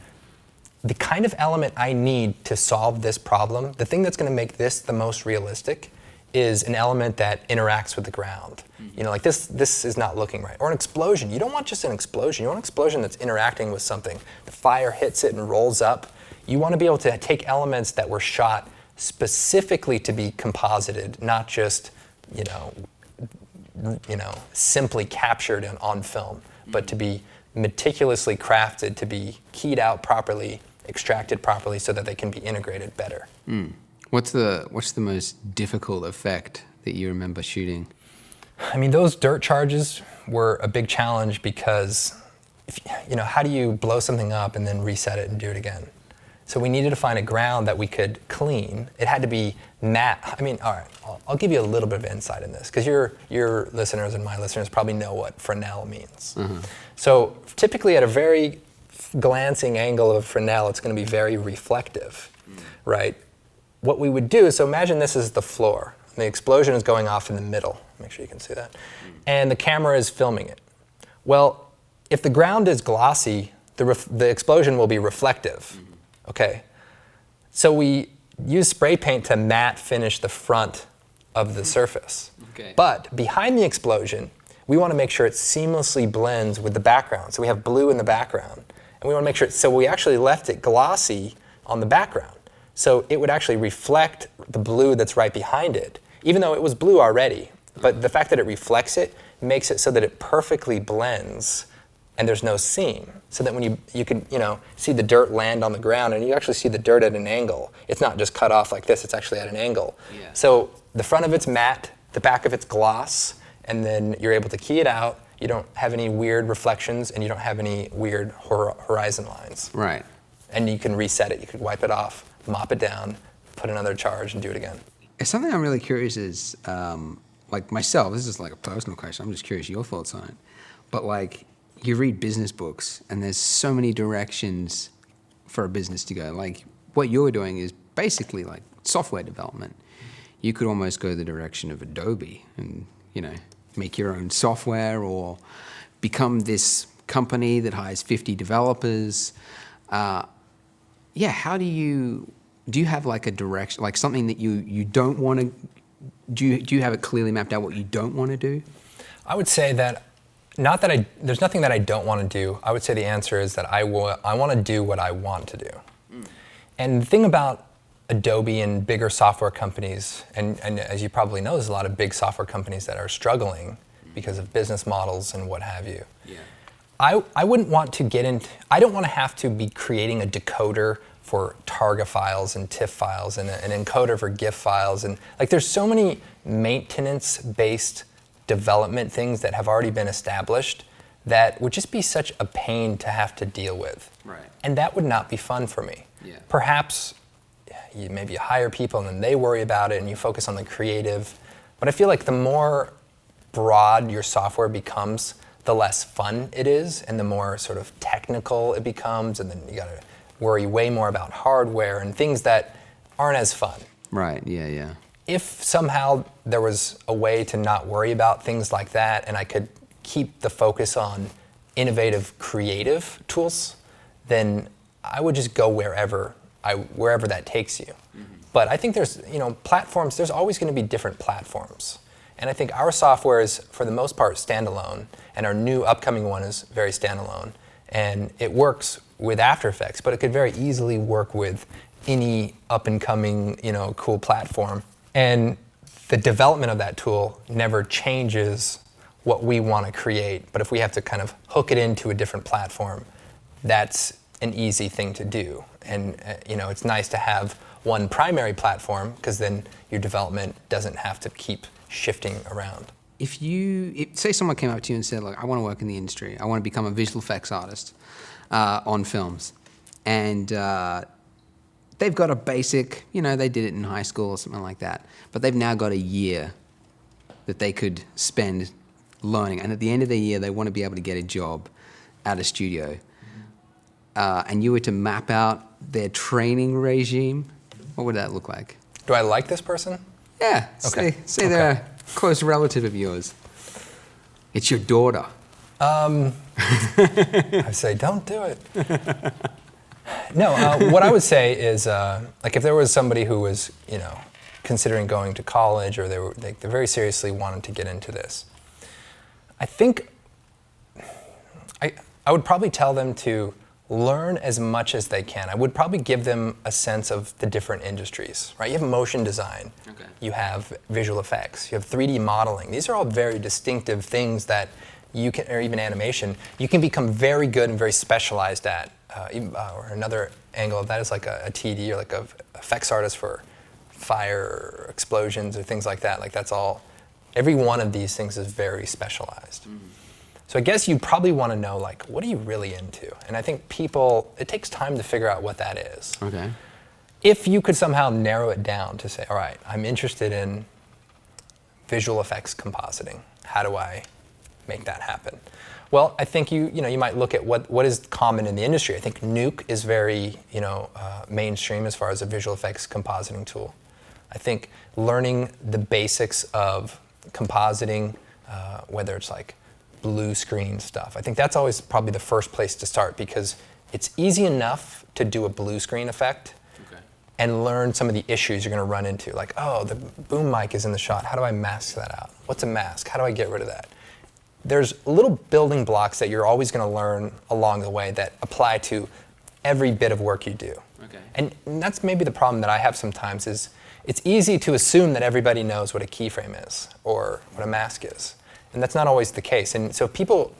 the kind of element I need to solve this problem, the thing that's going to make this the most realistic, is an element that interacts with the ground. Like this is not looking right. Or an explosion. You don't want just an explosion. You want an explosion that's interacting with something. The fire hits it and rolls up. You want to be able to take elements that were shot specifically to be composited, not just, simply captured on film, but to be meticulously crafted, to be keyed out properly, extracted properly, so that they can be integrated better. What's the most difficult effect that you remember shooting? I mean, those dirt charges were a big challenge because, how do you blow something up and then reset it and do it again? So we needed to find a ground that we could clean. It had to be matte. I mean, all right, I'll give you a little bit of insight in this, because your listeners and my listeners probably know what Fresnel means. Mm-hmm. So typically at a very glancing angle of a Fresnel, it's going to be very reflective, right? What we would do is, so imagine this is the floor. The explosion is going off in the middle. Make sure you can see that. And the camera is filming it. Well, if the ground is glossy, the explosion will be reflective. Okay. So we use spray paint to matte finish the front of the surface. Okay. But behind the explosion, we want to make sure it seamlessly blends with the background. So we have blue in the background. And we want to make sure, so we actually left it glossy on the background. So it would actually reflect the blue that's right behind it, even though it was blue already. But the fact that it reflects it makes it so that it perfectly blends and there's no seam. So that when you can see the dirt land on the ground and you actually see the dirt at an angle. It's not just cut off like this, it's actually at an angle. Yeah. So the front of it's matte, the back of it's gloss, and then you're able to key it out. You don't have any weird reflections and you don't have any weird horizon lines. Right. And you can reset it. You could wipe it off, mop it down, put another charge, and do it again. Something I'm really curious is, like myself, this is like a personal question, I'm just curious your thoughts on it. But like, you read business books and there's so many directions for a business to go. Like, what you're doing is basically like software development. You could almost go the direction of Adobe and, make your own software or become this company that hires 50 developers. How do you have like a direction, like something that you don't want to, do you have it clearly mapped out what you don't want to do? I would say that, there's nothing that I don't want to do. I would say the answer is that I want to do what I want to do. And the thing about Adobe and bigger software companies, and as you probably know, there's a lot of big software companies that are struggling because of business models and what have you. Yeah. I wouldn't want to I don't want to have to be creating a decoder for Targa files and TIFF files and an encoder for GIF files. And like there's so many maintenance-based development things that have already been established that would just be such a pain to have to deal with. Right. And that would not be fun for me. Yeah. Perhaps maybe you hire people and then they worry about it and you focus on the creative. But I feel like the more broad your software becomes, the less fun it is and the more sort of technical it becomes, and then you gotta worry way more about hardware and things that aren't as fun. Right, yeah. If somehow there was a way to not worry about things like that and I could keep the focus on innovative, creative tools, then I would just go wherever that takes you. Mm-hmm. But I think there's, platforms, there's always going to be different platforms. And I think our software is, for the most part, standalone, and our new upcoming one is very standalone. And it works with After Effects, but it could very easily work with any up-and-coming, cool platform. And the development of that tool never changes what we want to create. But if we have to kind of hook it into a different platform, that's an easy thing to do. And it's nice to have one primary platform because then your development doesn't have to keep shifting around. If say someone came up to you and said, I want to work in the industry, I want to become a visual effects artist on films, and they've got a basic, they did it in high school or something like that, but they've now got a year that they could spend learning, and at the end of the year they want to be able to get a job at a studio, and you were to map out their training regime, what would that look like? Do I like this person? Yeah, Okay. say they're a close relative of yours. It's your daughter. I say, don't do it. No, what I would say is, if there was somebody who was, considering going to college, or they very seriously wanted to get into this, I think I would probably tell them to learn as much as they can. I would probably give them a sense of the different industries, right? You have motion design, okay. You have visual effects, you have 3D modeling. These are all very distinctive things that you can, or even animation, you can become very good and very specialized at. Or another angle of that is like a TD or like a effects artist for fire or explosions or things like that. Like that's all, every one of these things is very specialized. Mm. So I guess you probably want to know, what are you really into? And I think it takes time to figure out what that is. Okay. If you could somehow narrow it down to say, all right, I'm interested in visual effects compositing. How do I make that happen? Well, I think you might look at what is common in the industry. I think Nuke is very mainstream as far as a visual effects compositing tool. I think learning the basics of compositing, whether it's like blue screen stuff, I think that's always probably the first place to start, because it's easy enough to do a blue screen effect and learn some of the issues you're going to run into. Like, oh, the boom mic is in the shot. How do I mask that out? What's a mask? How do I get rid of that? There's little building blocks that you're always going to learn along the way that apply to every bit of work you do. Okay. And that's maybe the problem that I have sometimes is it's easy to assume that everybody knows what a keyframe is or what a mask is. And that's not always the case. And so if people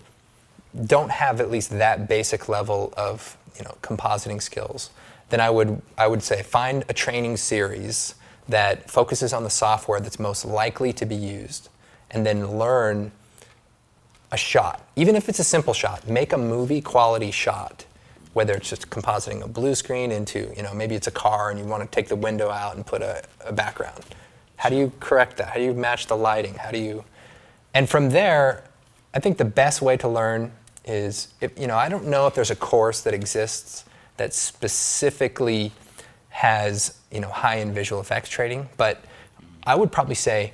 don't have at least that basic level of compositing skills, then I would say find a training series that focuses on the software that's most likely to be used, and then learn a shot. Even if it's a simple shot, make a movie quality shot, whether it's just compositing a blue screen into, maybe it's a car and you want to take the window out and put a background. How do you correct that? How do you match the lighting? And from there, I think the best way to learn is, I don't know if there's a course that exists that specifically has, high-end visual effects training, but I would probably say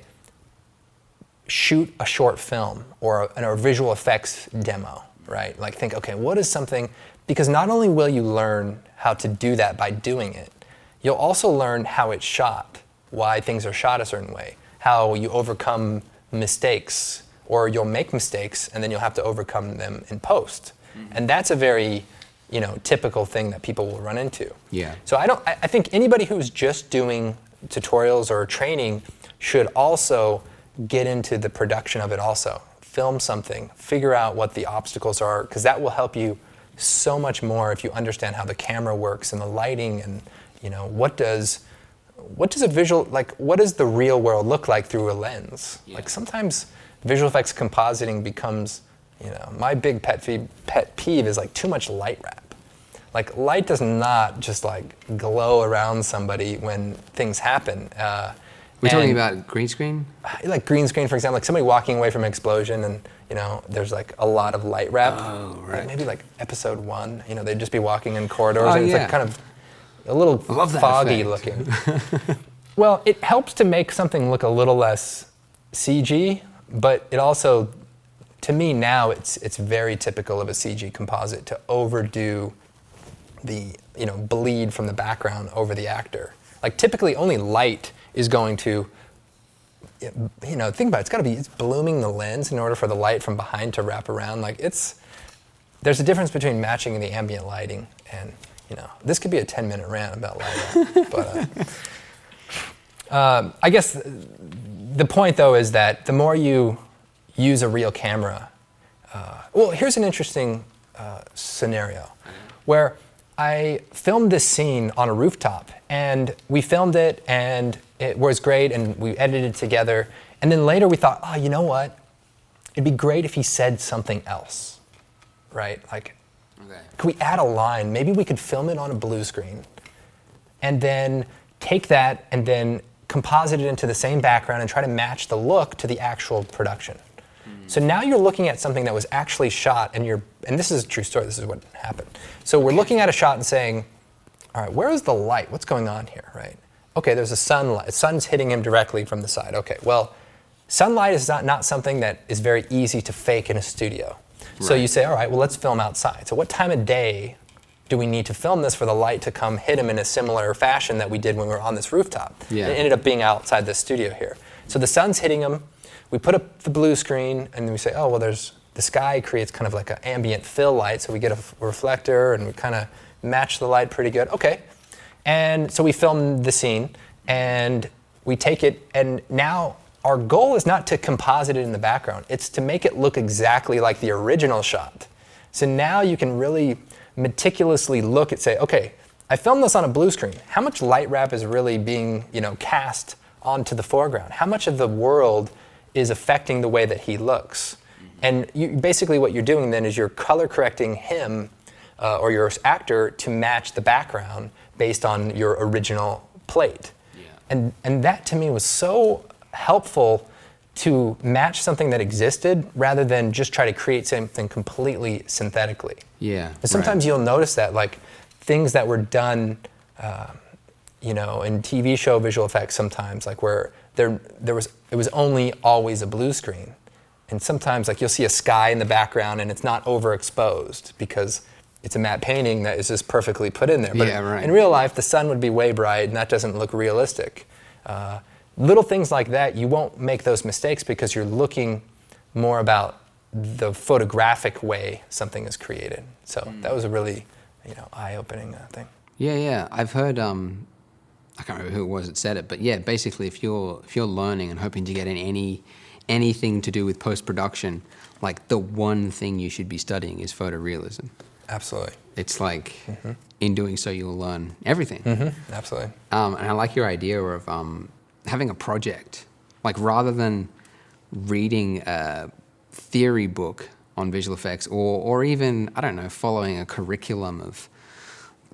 shoot a short film or a visual effects demo, right? Like think, okay, what is something, because not only will you learn how to do that by doing it, you'll also learn how it's shot, why things are shot a certain way, how you overcome mistakes, or you'll make mistakes and then you'll have to overcome them in post. And that's a very typical thing that people will run into. Yeah. So I think anybody who's just doing tutorials or training should also get into the production of it also. Film something, figure out what the obstacles are, because that will help you so much more if you understand how the camera works and the lighting and what does a visual, like what does the real world look like through a lens? Yeah. Like sometimes visual effects compositing becomes, my big pet peeve is like too much light wrap. Like light does not just like glow around somebody when things happen. We're talking about green screen? Like green screen, for example, like somebody walking away from an explosion and, there's like a lot of light wrap. Oh, right. Like maybe like episode 1, they'd just be walking in corridors and it's yeah. like kind of a little foggy looking. Well, it helps to make something look a little less CG, but it also, to me now, it's very typical of a CG composite to overdo the, bleed from the background over the actor. Like typically only light is going to, think about it, it's blooming the lens in order for the light from behind to wrap around. Like there's a difference between matching the ambient lighting and, this could be a 10-minute rant about lighting. But I guess the point though is that the more you use a real camera, well, here's an interesting scenario where I filmed this scene on a rooftop, and we filmed it, and it was great, and we edited it together. And then later we thought, oh, you know what? It'd be great if he said something else, right? Like, could we add a line? Maybe we could film it on a blue screen, and then take that and then composite it into the same background and try to match the look to the actual production. So now you're looking at something that was actually shot, and this is a true story, this is what happened. So we're looking at a shot and saying, all right, where is the light? What's going on here, right? Okay, there's a sunlight. Sun's hitting him directly from the side. Okay, well, sunlight is not something that is very easy to fake in a studio. Right. So you say, all right, well, let's film outside. So what time of day do we need to film this for the light to come hit him in a similar fashion that we did when we were on this rooftop? Yeah. It ended up being outside the studio here. So the sun's hitting him. We put up the blue screen, and then we say, oh, well, the sky creates kind of like an ambient fill light, so we get a reflector, and we kind of match the light pretty good. Okay. And so we film the scene, and we take it, and now our goal is not to composite it in the background. It's to make it look exactly like the original shot. So now you can really meticulously look at, say, okay, I filmed this on a blue screen. How much light wrap is really being, cast onto the foreground? How much of the world is affecting the way that he looks? And basically what you're doing then is you're color correcting him or your actor to match the background based on your original plate. Yeah. And that to me was so helpful to match something that existed rather than just try to create something completely synthetically. Yeah. And sometimes right. you'll notice that, like, things that were done, in TV show visual effects sometimes, like where it was only always a blue screen. And sometimes, like, you'll see a sky in the background and it's not overexposed because it's a matte painting that is just perfectly put in there. But Yeah, right. in real life, the sun would be way bright and that doesn't look realistic. Little things like that, you won't make those mistakes because you're looking more about the photographic way something is created. So that was a really, eye-opening thing. Yeah. I've heard. I can't remember who it was that said it, but yeah, basically, if you're learning and hoping to get in anything to do with post-production, like the one thing you should be studying is photorealism. Absolutely. It's like, in doing so, you'll learn everything. Absolutely. And I like your idea of having a project. Like, rather than reading a theory book on visual effects or even, I don't know, following a curriculum of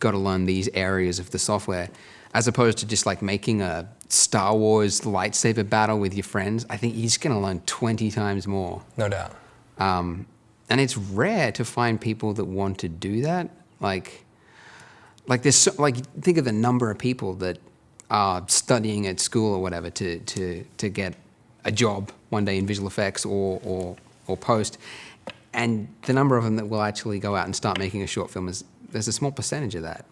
got to learn these areas of the software, as opposed to just like making a Star Wars lightsaber battle with your friends, I think you're just going to learn 20 times more. No doubt. And it's rare to find people that want to do that. Like there's think of the number of people that are studying at school or whatever to get a job one day in visual effects or post, and the number of them that will actually go out and start making a short film there's a small percentage of that.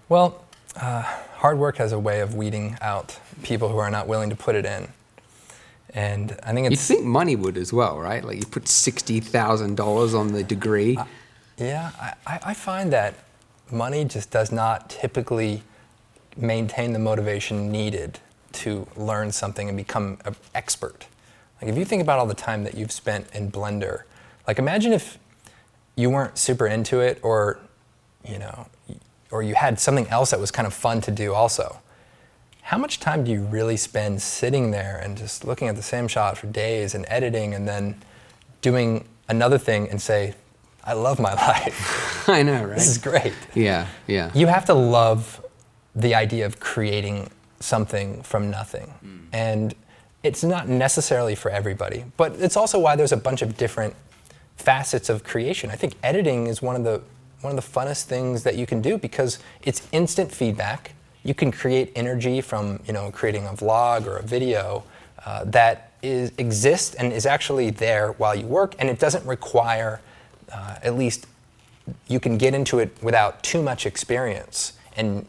Well, hard work has a way of weeding out people who are not willing to put it in. And I think You'd it's... think money would as well, right? Like you put $60,000 on the degree. I find that money just does not typically maintain the motivation needed to learn something and become an expert. Like if you think about all the time that you've spent in Blender, like imagine if you weren't super into it or you had something else that was kind of fun to do also. How much time do you really spend sitting there and just looking at the same shot for days and editing and then doing another thing and say, I love my life. I know, right? This is great. Yeah. You have to love the idea of creating something from nothing. And it's not necessarily for everybody, but it's also why there's a bunch of different facets of creation. I think editing is one of the funnest things that you can do because it's instant feedback. You can create energy from creating a vlog or a video that exists and is actually there while you work, and it doesn't require, at least you can get into it without too much experience. And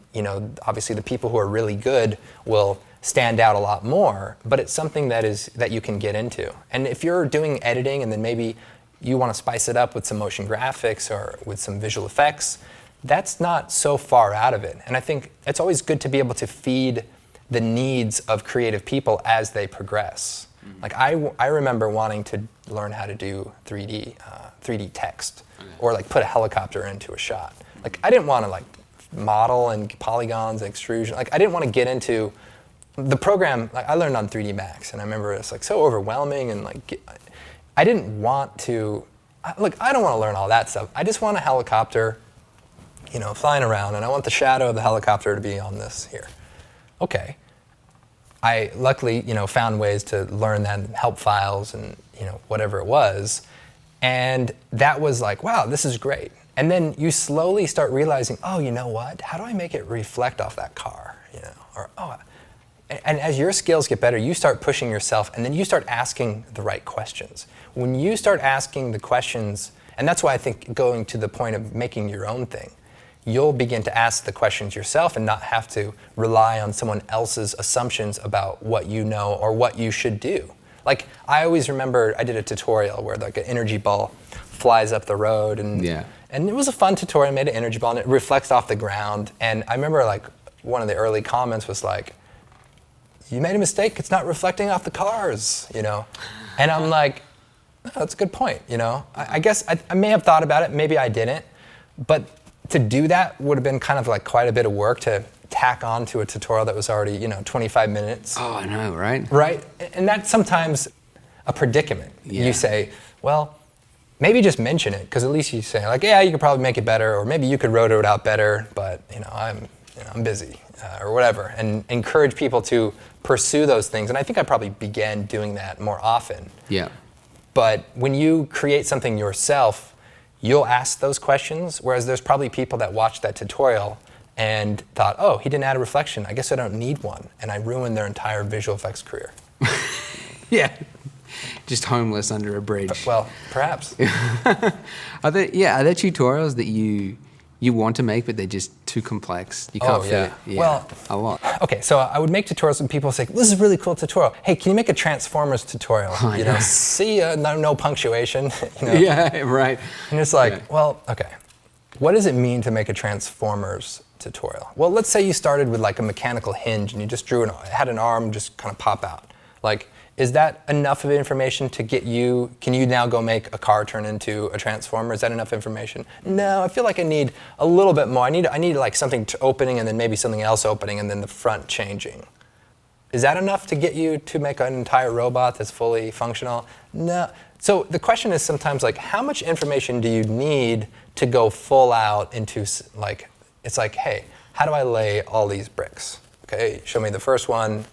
obviously the people who are really good will stand out a lot more, but it's something that you can get into. And if you're doing editing and then maybe you want to spice it up with some motion graphics or with some visual effects, that's not so far out of it. And I think it's always good to be able to feed the needs of creative people as they progress. Like I remember wanting to learn how to do 3D text or like put a helicopter into a shot. Like I didn't want to like model and polygons and extrusion. Like I didn't want to get into the program. Like I learned on 3D Max and I remember it's like so overwhelming and like I didn't want to, look, I don't want to learn all that stuff. I just want a helicopter, flying around, and I want the shadow of the helicopter to be on this here. Okay. I luckily, found ways to learn that in help files and, whatever it was. And that was like, wow, this is great. And then you slowly start realizing, oh, you know what? How do I make it reflect off that car? And as your skills get better, you start pushing yourself, and then you start asking the right questions. When you start asking the questions, and that's why I think going to the point of making your own thing, you'll begin to ask the questions yourself and not have to rely on someone else's assumptions about what you know or what you should do. Like, I always remember I did a tutorial where like an energy ball flies up the road, and it was a fun tutorial. I made an energy ball, and it reflects off the ground. And I remember like one of the early comments was like, you made a mistake, it's not reflecting off the cars, And I'm like, oh, that's a good point, I guess I may have thought about it, maybe I didn't, but to do that would have been kind of like quite a bit of work to tack on to a tutorial that was already, 25 minutes. Oh, I know, right? Right, and that's sometimes a predicament. Yeah. You say, well, maybe just mention it, because at least you say like, yeah, you could probably make it better, or maybe you could rotor it out better, but I'm busy, or whatever, and encourage people to pursue those things. And I think I probably began doing that more often. Yeah. But when you create something yourself, you'll ask those questions, whereas there's probably people that watched that tutorial and thought, oh, he didn't add a reflection, I guess I don't need one. And I ruined their entire visual effects career. Yeah. Just homeless under a bridge. Well, perhaps. Are there tutorials that you want to make, but they're just too complex? You can't fit it. Yeah, well, a lot. Okay, so I would make tutorials and people say, this is a really cool tutorial. Hey, can you make a Transformers tutorial? See, no punctuation. Yeah, right. And it's like, well, okay. What does it mean to make a Transformers tutorial? Well, let's say you started with like a mechanical hinge and you just had an arm just kind of pop out. Like, is that enough of information to get you, can you now go make a car turn into a transformer? Is that enough information? No, I feel like I need a little bit more. I need like something opening and then maybe something else opening and then the front changing. Is that enough to get you to make an entire robot that's fully functional? No. So the question is sometimes like, how much information do you need to go full out into like, it's like, hey, how do I lay all these bricks? Okay, show me the first one,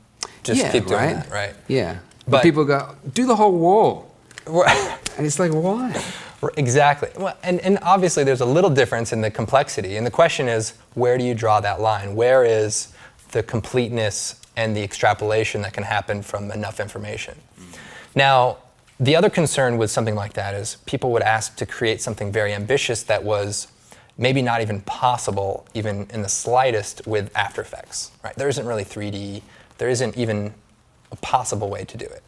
just keep doing that, right? Yeah. But people go, do the whole wall. And it's like, why? Exactly. Well, and obviously there's a little difference in the complexity. And the question is, where do you draw that line? Where is the completeness and the extrapolation that can happen from enough information? Now, the other concern with something like that is people would ask to create something very ambitious that was maybe not even possible, even in the slightest, with After Effects, right? There isn't really 3D. There isn't even a possible way to do it.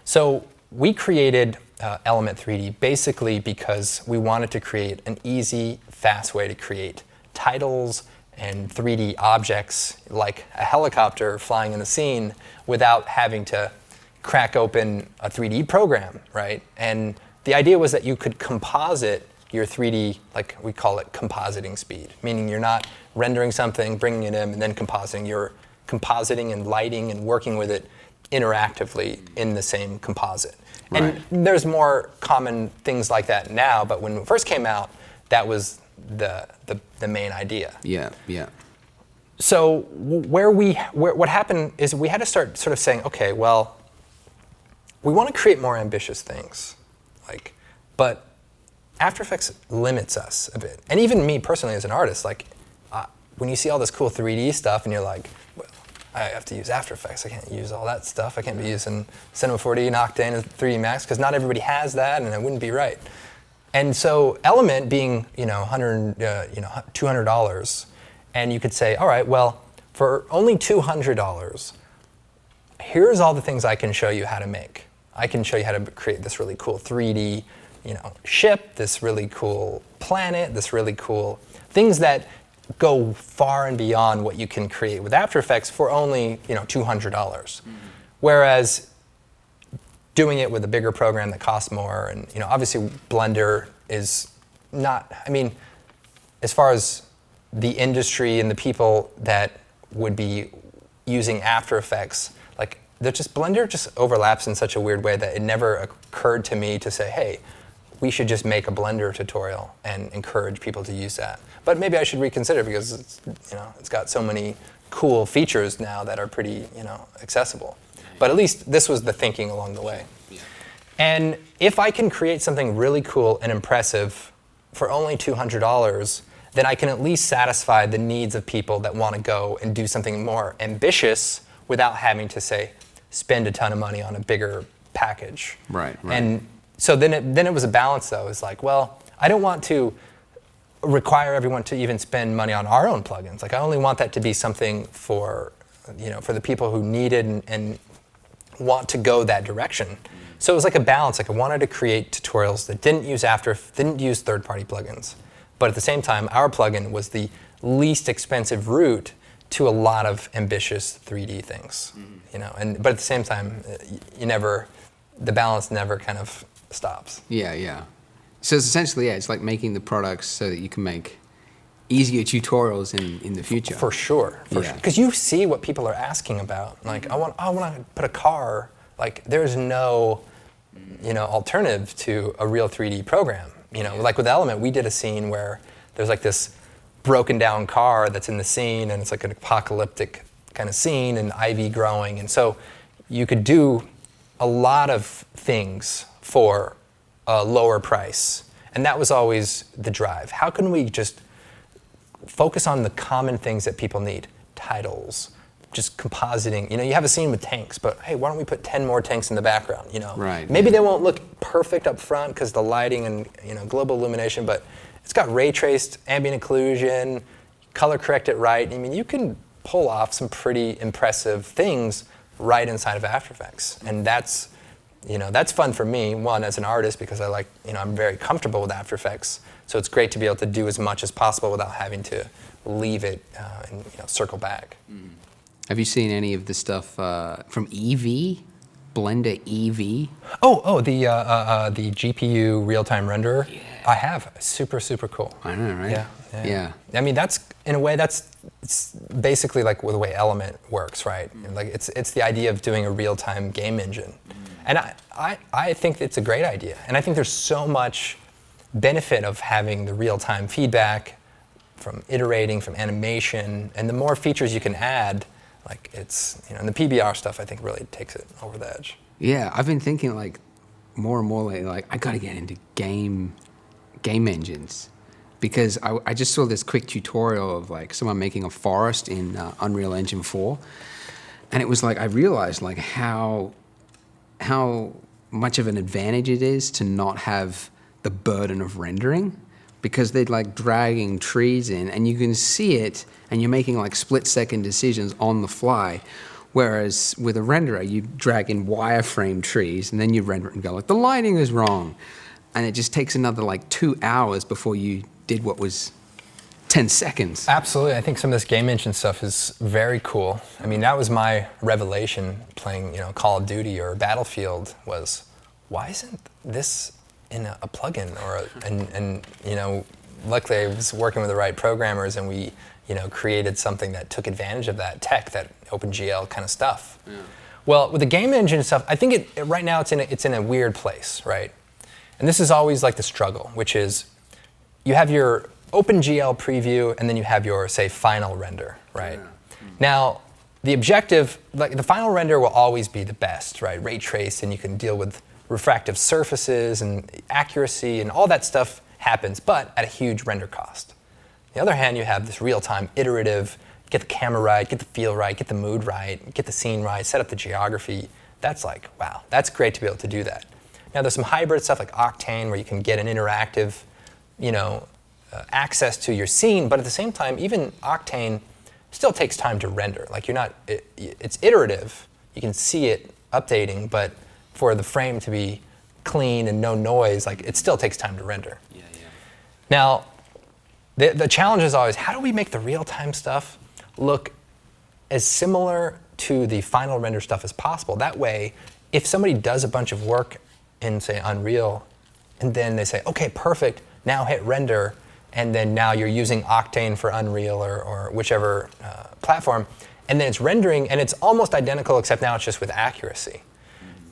So we created Element 3D basically because we wanted to create an easy, fast way to create titles and 3D objects like a helicopter flying in the scene without having to crack open a 3D program, right? And the idea was that you could composite your 3D, like we call it compositing speed, meaning you're not rendering something, bringing it in, and then compositing. You're compositing and lighting and working with it interactively in the same composite. Right. And there's more common things like that now, but when it first came out, that was the main idea. Yeah, yeah. So what happened is we had to start sort of saying, okay, well, we want to create more ambitious things, but After Effects limits us a bit. And even me personally as an artist, when you see all this cool 3D stuff and you're like, well, I have to use After Effects. I can't use all that stuff. I can't be using Cinema 4D and Octane and 3D Max because not everybody has that, and it wouldn't be right. And so Element being, $200, and you could say, all right, well, for only $200, here's all the things I can show you how to make. I can show you how to create this really cool 3D, ship, this really cool planet, this really cool things that go far and beyond what you can create with After Effects for only $200. Mm-hmm. Whereas doing it with a bigger program that costs more, and obviously Blender is not. I mean, as far as the industry and the people that would be using After Effects, Blender just overlaps in such a weird way that it never occurred to me to say, hey, we should just make a Blender tutorial and encourage people to use that. But maybe I should reconsider because it's got so many cool features now that are pretty accessible. But at least this was the thinking along the way. Yeah. And if I can create something really cool and impressive for only $200, then I can at least satisfy the needs of people that want to go and do something more ambitious without having to spend a ton of money on a bigger package. Right. And so then it was a balance though. It's like, well, I don't want to require everyone to even spend money on our own plugins. I only want that to be something for the people who need it and want to go that direction. So it was like a balance. I wanted to create tutorials that didn't use third-party plugins, but at the same time, our plugin was the least expensive route to a lot of ambitious 3D things. But at the same time, the balance never kind of stops. Yeah. So it's essentially, it's like making the products so that you can make easier tutorials in the future. For sure. Because you see what people are asking about. Like, I want to put a car. Like, there's no, alternative to a real 3D program. Like with Element, we did a scene where there's like this broken down car that's in the scene, and it's like an apocalyptic kind of scene, and ivy growing. And so you could do a lot of things for a lower price. And that was always the drive. How can we just focus on the common things that people need? Titles, just compositing. You have a scene with tanks, but hey, why don't we put 10 more tanks in the background? Right. Maybe they won't look perfect up front because the lighting and global illumination, but it's got ray traced ambient occlusion, color correct it right. I mean, you can pull off some pretty impressive things right inside of After Effects, and that's fun for me, one, as an artist, because I like, I'm very comfortable with After Effects, so it's great to be able to do as much as possible without having to leave it and circle back. Have you seen any of the stuff from Eevee, Blender Eevee? The GPU real-time renderer? Yeah. I have. Super, super cool. I know, right? Yeah. I mean, it's basically like the way Element works, right? Like it's the idea of doing a real-time game engine. And I think it's a great idea. And I think there's so much benefit of having the real-time feedback from iterating, from animation, and the more features you can add, like and the PBR stuff I think really takes it over the edge. Yeah, I've been thinking like more and more lately, like I gotta get into game engines, because I just saw this quick tutorial of like someone making a forest in Unreal Engine 4, and it was like I realized like how much of an advantage it is to not have the burden of rendering, because they're like dragging trees in and you can see it and you're making like split-second decisions on the fly. Whereas with a renderer, you drag in wireframe trees and then you render it and go like, the lighting is wrong. And it just takes another like 2 hours before you did what was 10 seconds. Absolutely. I think some of this game engine stuff is very cool. I mean, that was my revelation playing, Call of Duty or Battlefield was, why isn't this in a plugin? And luckily I was working with the right programmers and we, created something that took advantage of that tech, that OpenGL kind of stuff. Yeah. Well, with the game engine stuff, I think right now it's in a weird place, right? And this is always like the struggle, which is you have your OpenGL preview and then you have your, say, final render, right? Yeah. Now, the objective, like the final render will always be the best, right? Ray trace, and you can deal with refractive surfaces and accuracy and all that stuff happens, but at a huge render cost. On the other hand, you have this real-time, iterative, get the camera right, get the feel right, get the mood right, get the scene right, set up the geography. That's like, wow, that's great to be able to do that. Now there's some hybrid stuff like Octane where you can get an interactive, access to your scene, but at the same time, even Octane still takes time to render. Like it's iterative. You can see it updating, but for the frame to be clean and no noise, like it still takes time to render. Yeah. Now, the challenge is always, how do we make the real-time stuff look as similar to the final render stuff as possible? That way, if somebody does a bunch of work in, say, Unreal, and then they say, okay, perfect, now hit render, and then now you're using Octane for Unreal or whichever platform, and then it's rendering, and it's almost identical, except now it's just with accuracy.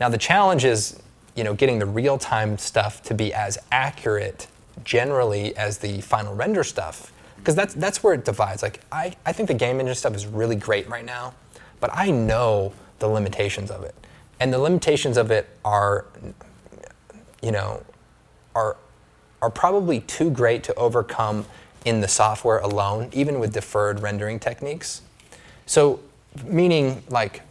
Now the challenge is, getting the real-time stuff to be as accurate generally as the final render stuff, because that's where it divides. Like I think the game engine stuff is really great right now, but I know the limitations of it, and the limitations of it are probably too great to overcome in the software alone, even with deferred rendering techniques. So, meaning like,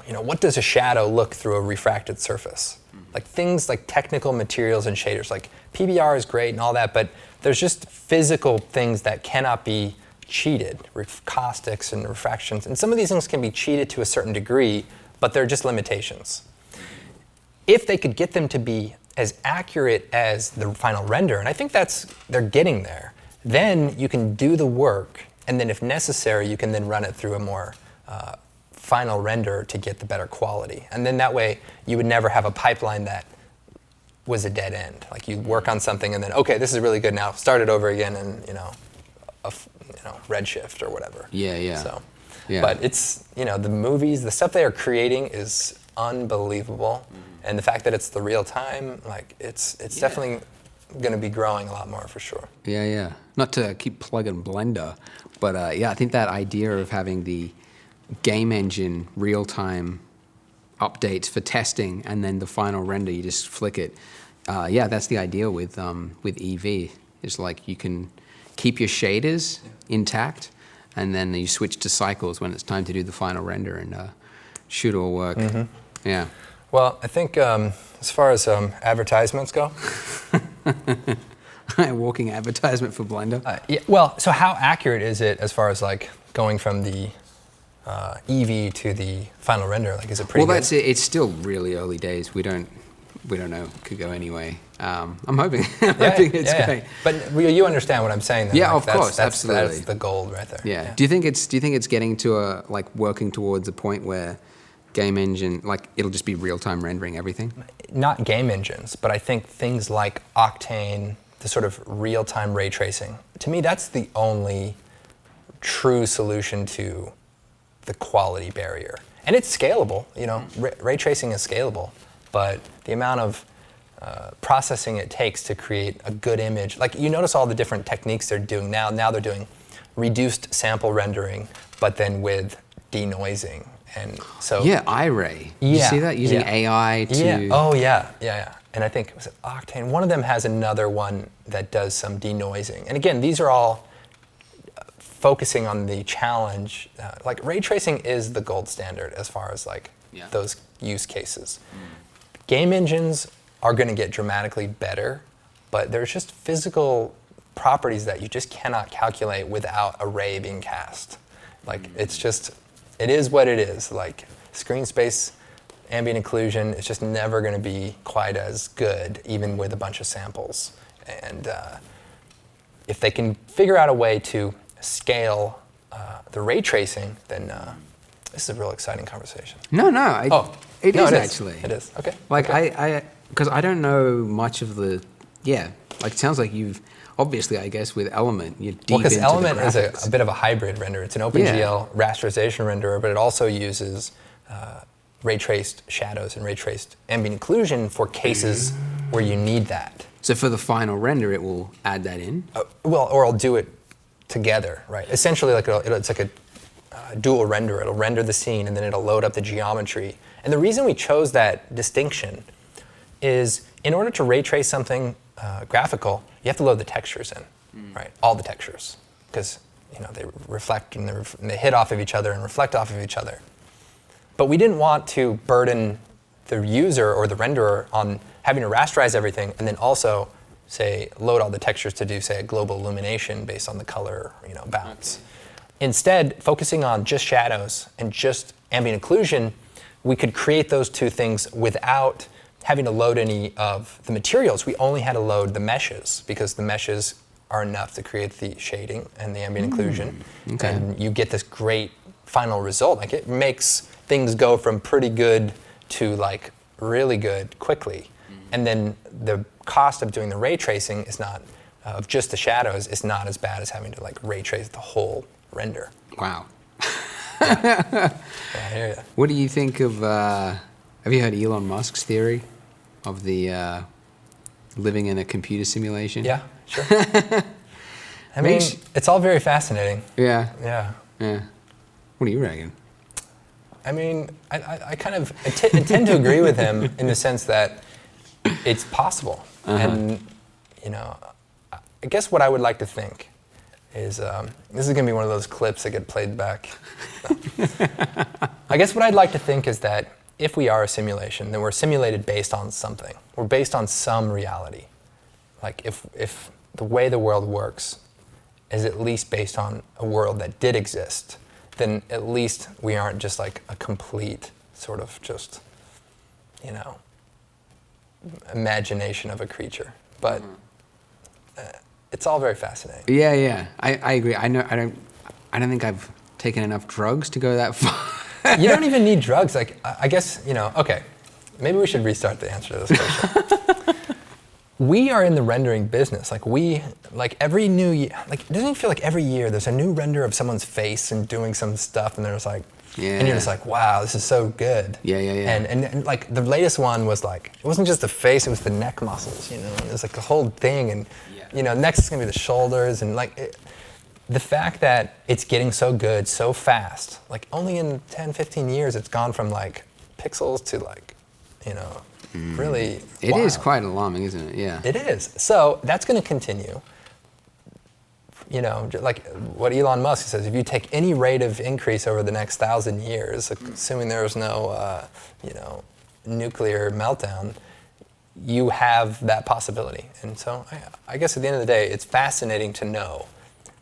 what does a shadow look through a refracted surface? Like things like technical materials and shaders, like PBR is great and all that, but there's just physical things that cannot be cheated, caustics and refractions. And some of these things can be cheated to a certain degree, but they're just limitations. If they could get them to be as accurate as the final render, and I think they're getting there, then you can do the work, and then if necessary, you can then run it through a more final render to get the better quality. And then that way, you would never have a pipeline that was a dead end. Like you work on something and then, okay, this is really good now, start it over again and, Redshift or whatever. Yeah. So, yeah. But it's, the movies, the stuff they are creating is unbelievable. Mm-hmm. And the fact that it's the real time, like it's definitely going to be growing a lot more for sure. Yeah, yeah. Not to keep plugging Blender, but yeah, I think that idea of having the game engine real-time updates for testing and then the final render, you just flick it. Yeah, that's the idea with EV. It's like you can keep your shaders intact, and then you switch to cycles when it's time to do the final render, and should all work. Yeah. Well, I think as far as advertisements go, Walking advertisement for Blender. yeah, well, so how accurate is it as far as like going from the EV to the final render? Like, is it pretty Well, good? that's it. It's still really early days. We don't know. It could go anyway. I'm hoping. Hoping it's great. But you understand what I'm saying, though? Yeah, like, of course, absolutely. That's the gold right there. Yeah. Do you think it's getting to a like working towards a point where game engine, like, it'll just be real time rendering everything? Not game engines, but I think things like Octane, the sort of real time ray tracing. To me, that's the only true solution to the quality barrier. And it's scalable, you know, ray tracing is scalable, but the amount of processing it takes to create a good image, like you notice all the different techniques they're doing now. Now they're doing reduced sample rendering, but then with denoising. And so Yeah, iRay. Did you see that? Using AI to... Yeah. Oh, yeah. And I think, was it Octane? One of them has another one that does some denoising. And again, these are all focusing on the challenge. Like, ray tracing is the gold standard as far as like those use cases. Game engines are going to get dramatically better, but there's just physical properties that you just cannot calculate without a ray being cast. Like, it's just, it is what it is. Like, screen space, ambient occlusion, it's just never going to be quite as good, even with a bunch of samples. And if they can figure out a way to scale the ray tracing, then this is a real exciting conversation. No. It is actually. It is. Okay. Like, okay. because I don't know much of the, like, it sounds like you've, obviously, I guess, with Element, you're deep into the graphics. Well, because Element is a bit of a hybrid render. It's an OpenGL rasterization renderer, but it also uses ray traced shadows and ray traced ambient occlusion for cases where you need that. So for the final render, it will add that in? Well, or I'll do it together, right? Essentially, like it's like a dual renderer. It'll render the scene, and then it'll load up the geometry. And the reason we chose that distinction is in order to ray trace something graphical, you have to load the textures in, right? All the textures, because they reflect and they hit off of each other and reflect off of each other. But we didn't want to burden the user or the renderer on having to rasterize everything and then also, say, load all the textures to do, say, a global illumination based on the color, bounce. Okay. Instead, focusing on just shadows and just ambient occlusion, we could create those two things without having to load any of the materials. We only had to load the meshes because the meshes are enough to create the shading and the ambient occlusion. Okay. And you get this great final result. Like, it makes things go from pretty good to like really good quickly. And then the cost of doing the ray tracing is not, of just the shadows, is not as bad as having to like ray trace the whole render. Wow. Yeah, I hear you. What do you think of, have you heard Elon Musk's theory of the living in a computer simulation? Yeah, sure. I mean, it's all very fascinating. Yeah. Yeah. What do you reckon? I mean, I kind of tend to agree with him in the sense that it's possible. And, I guess what I would like to think is, this is going to be one of those clips that get played back. No. I guess what I'd like to think is that if we are a simulation, then we're simulated based on something. We're based on some reality. Like, if the way the world works is at least based on a world that did exist, then at least we aren't just like a complete sort of just, imagination of a creature. But it's all very fascinating. Yeah. I agree. I don't think I've taken enough drugs to go that far. You don't even need drugs. Like, I guess, okay, maybe we should restart the answer to this question. We are in the rendering business. Like every new year, like, doesn't it feel like every year there's a new render of someone's face and doing some stuff, and there's like Yeah. And you're just like, wow, this is so good. Yeah. And like the latest one was like, it wasn't just the face, it was the neck muscles, you know, and it was like the whole thing. And, you know, next is gonna be the shoulders. And like, the fact that it's getting so good so fast, like only in 10, 15 years, it's gone from like pixels to like, you know, really It wild. is quite alarming, isn't it? Yeah. It is. So that's going to continue. You know, like what Elon Musk says, if you take any rate of increase over the next 1,000 years, assuming there's no, you know, nuclear meltdown, you have that possibility. And so I guess at the end of the day, it's fascinating to know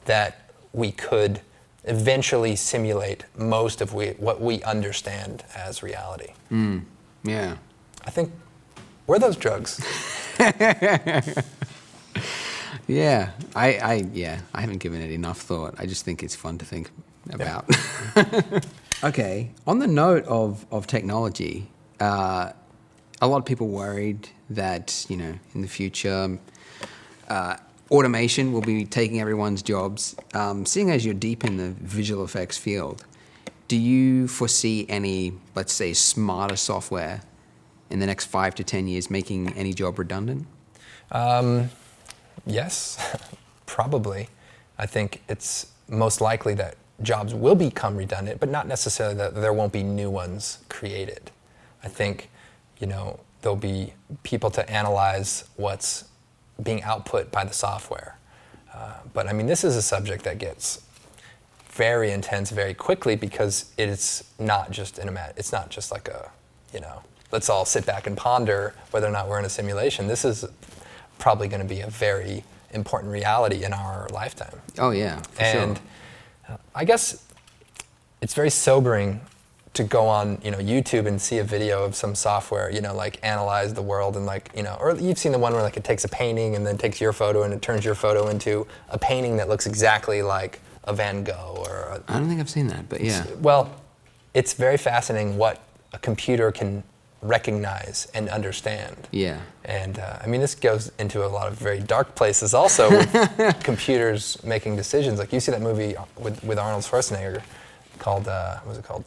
that we could eventually simulate most of what we understand as reality. Yeah. I think, where are those drugs? Yeah. I haven't given it enough thought. I just think it's fun to think about. Okay. On the note of technology, a lot of people worried that, you know, in the future, automation will be taking everyone's jobs. Seeing as you're deep in the visual effects field, do you foresee any, let's say, smarter software in the next 5 to 10 years making any job redundant? Yes, probably. I think it's most likely that jobs will become redundant, but not necessarily that there won't be new ones created. I think, you know, there'll be people to analyze what's being output by the software. But I mean, this is a subject that gets very intense very quickly because it's not just it's not just like a, you know, let's all sit back and ponder whether or not we're in a simulation. This is probably going to be a very important reality in our lifetime. Oh yeah, for And sure. I guess it's very sobering to go on, you know, YouTube and see a video of some software, you know, like analyze the world and like, you know, or you've seen the one where like it takes a painting and then takes your photo and it turns your photo into a painting that looks exactly like a Van Gogh or I don't think I've seen that, but yeah. Well, it's very fascinating what a computer can recognize and understand. Yeah. And I mean, this goes into a lot of very dark places also with computers making decisions. Like you see that movie with Arnold Schwarzenegger called, what was it called?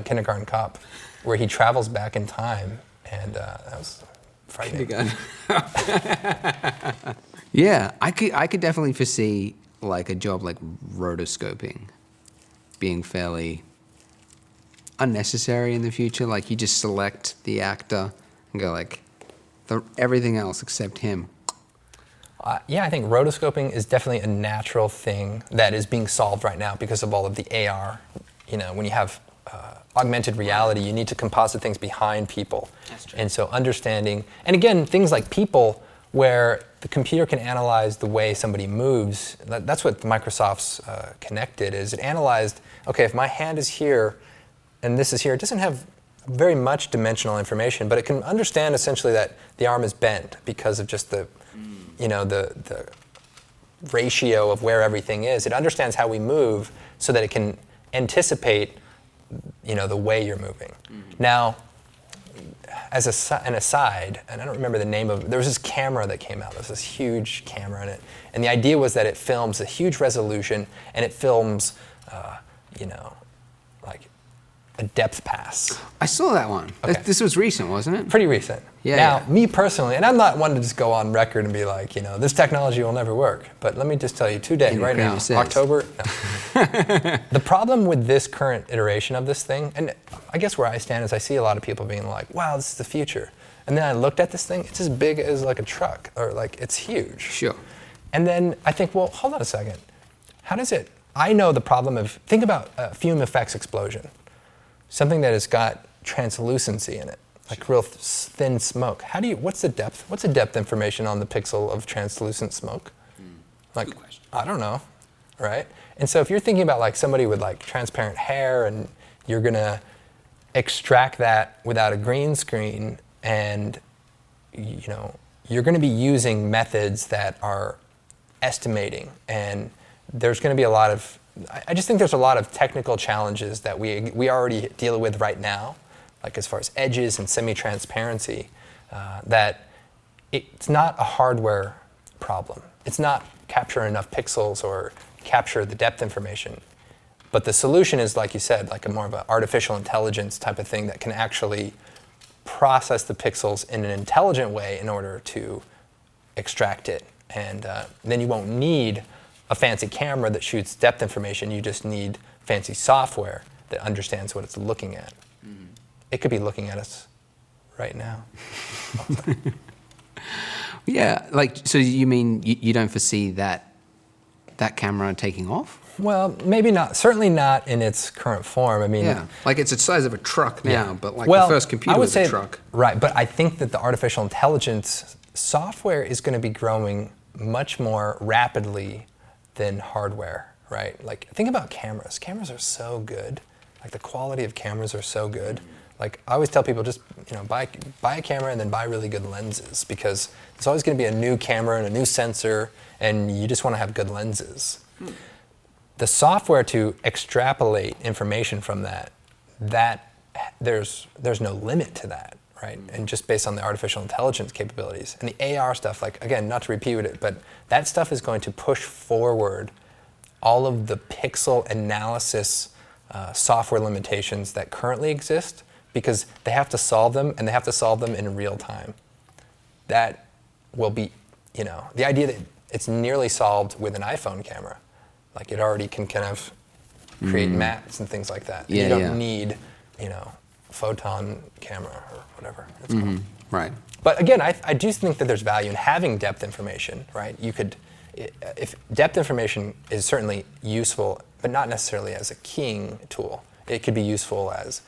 Kindergarten Cop, where he travels back in time. And that was frightening. Yeah, I could definitely foresee like a job like rotoscoping being fairly unnecessary in the future. Like you just select the actor and go like everything else except him. Yeah, I think rotoscoping is definitely a natural thing that is being solved right now because of all of the AR. You know, when you have augmented reality, you need to composite things behind people. That's true. And so understanding, and again, things like people, where the computer can analyze the way somebody moves. That's what Microsoft's Connected is. It analyzed, okay, if my hand is here and this is here, it doesn't have very much dimensional information, but it can understand essentially that the arm is bent because of just the, you know, the ratio of where everything is. It understands how we move so that it can anticipate, you know, the way you're moving. Now, as an aside, and I don't remember the name of it, there was this camera that came out. There was this huge camera in it. And the idea was that it films a huge resolution and it films, you know, like a depth pass. I saw that one. Okay. This was recent, wasn't it? Pretty recent. Yeah, Now, yeah. me personally, and I'm not one to just go on record and be like, you know, this technology will never work. But let me just tell you, today, Andrew right now, Kramer says. October, no. The problem with this current iteration of this thing, and I guess where I stand is I see a lot of people being like, wow, this is the future. And then I looked at this thing, it's as big as like a truck, or like, it's huge. Sure. And then I think, well, hold on a second. How does it, I know the problem of, think about a fume effects explosion. Something that has got translucency in it, like real thin smoke. What's the depth? What's the depth information on the pixel of translucent smoke? Like, Good question. I don't know, right? And so if you're thinking about like somebody with like transparent hair and you're gonna extract that without a green screen and, you know, you're gonna be using methods that are estimating, and there's gonna be a lot of, I just think there's a lot of technical challenges that we already deal with right now, like as far as edges and semi-transparency, that it's not a hardware problem. It's not capture enough pixels or capture the depth information. But the solution is, like you said, like a more of an artificial intelligence type of thing that can actually process the pixels in an intelligent way in order to extract it. And then you won't need a fancy camera that shoots depth information. You just need fancy software that understands what it's looking at. Mm-hmm. It could be looking at us right now. Yeah, like, so you mean you don't foresee that camera taking off? Well, maybe not. Certainly not in its current form. I mean, yeah, like it's the size of a truck now, yeah. but like the first computer was a truck. Right, but I think that the artificial intelligence software is going to be growing much more rapidly than hardware, right? Like, think about cameras. Cameras are so good. Like, the quality of cameras are so good. Like, I always tell people, just, buy a camera and then buy really good lenses, because there's always going to be a new camera and a new sensor, and you just want to have good lenses. The software to extrapolate information from that there's no limit to that, right? And just based on the artificial intelligence capabilities and the AR stuff, like, again, not to repeat it, but that stuff is going to push forward all of the pixel analysis software limitations that currently exist, because they have to solve them, and they have to solve them in real time. That will be, the idea that it's nearly solved with an iPhone camera. Like, it already can kind of create maps and things like that. Yeah, you don't need, photon camera or whatever it's called. Right. But again, I do think that there's value in having depth information, right? If depth information is certainly useful, but not necessarily as a keying tool. It could be useful as,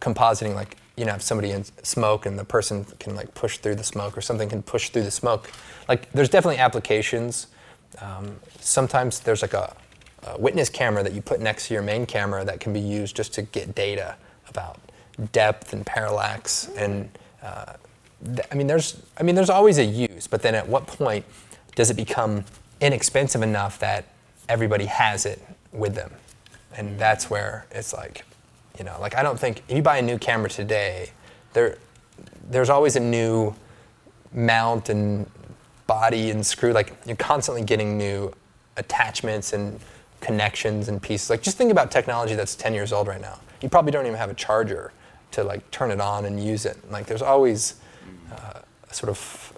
compositing, like, have somebody in smoke and the person can, like, push through the smoke, or something can push through the smoke. Like, there's definitely applications. Sometimes there's like a witness camera that you put next to your main camera that can be used just to get data about depth and parallax. And there's always a use, but then at what point does it become inexpensive enough that everybody has it with them? And that's where it's like, I don't think if you buy a new camera today, there's always a new mount and body and screw. Like, you're constantly getting new attachments and connections and pieces. Like, just think about technology that's 10 years old right now. You probably don't even have a charger to, like, turn it on and use it. Like, there's always a sort of,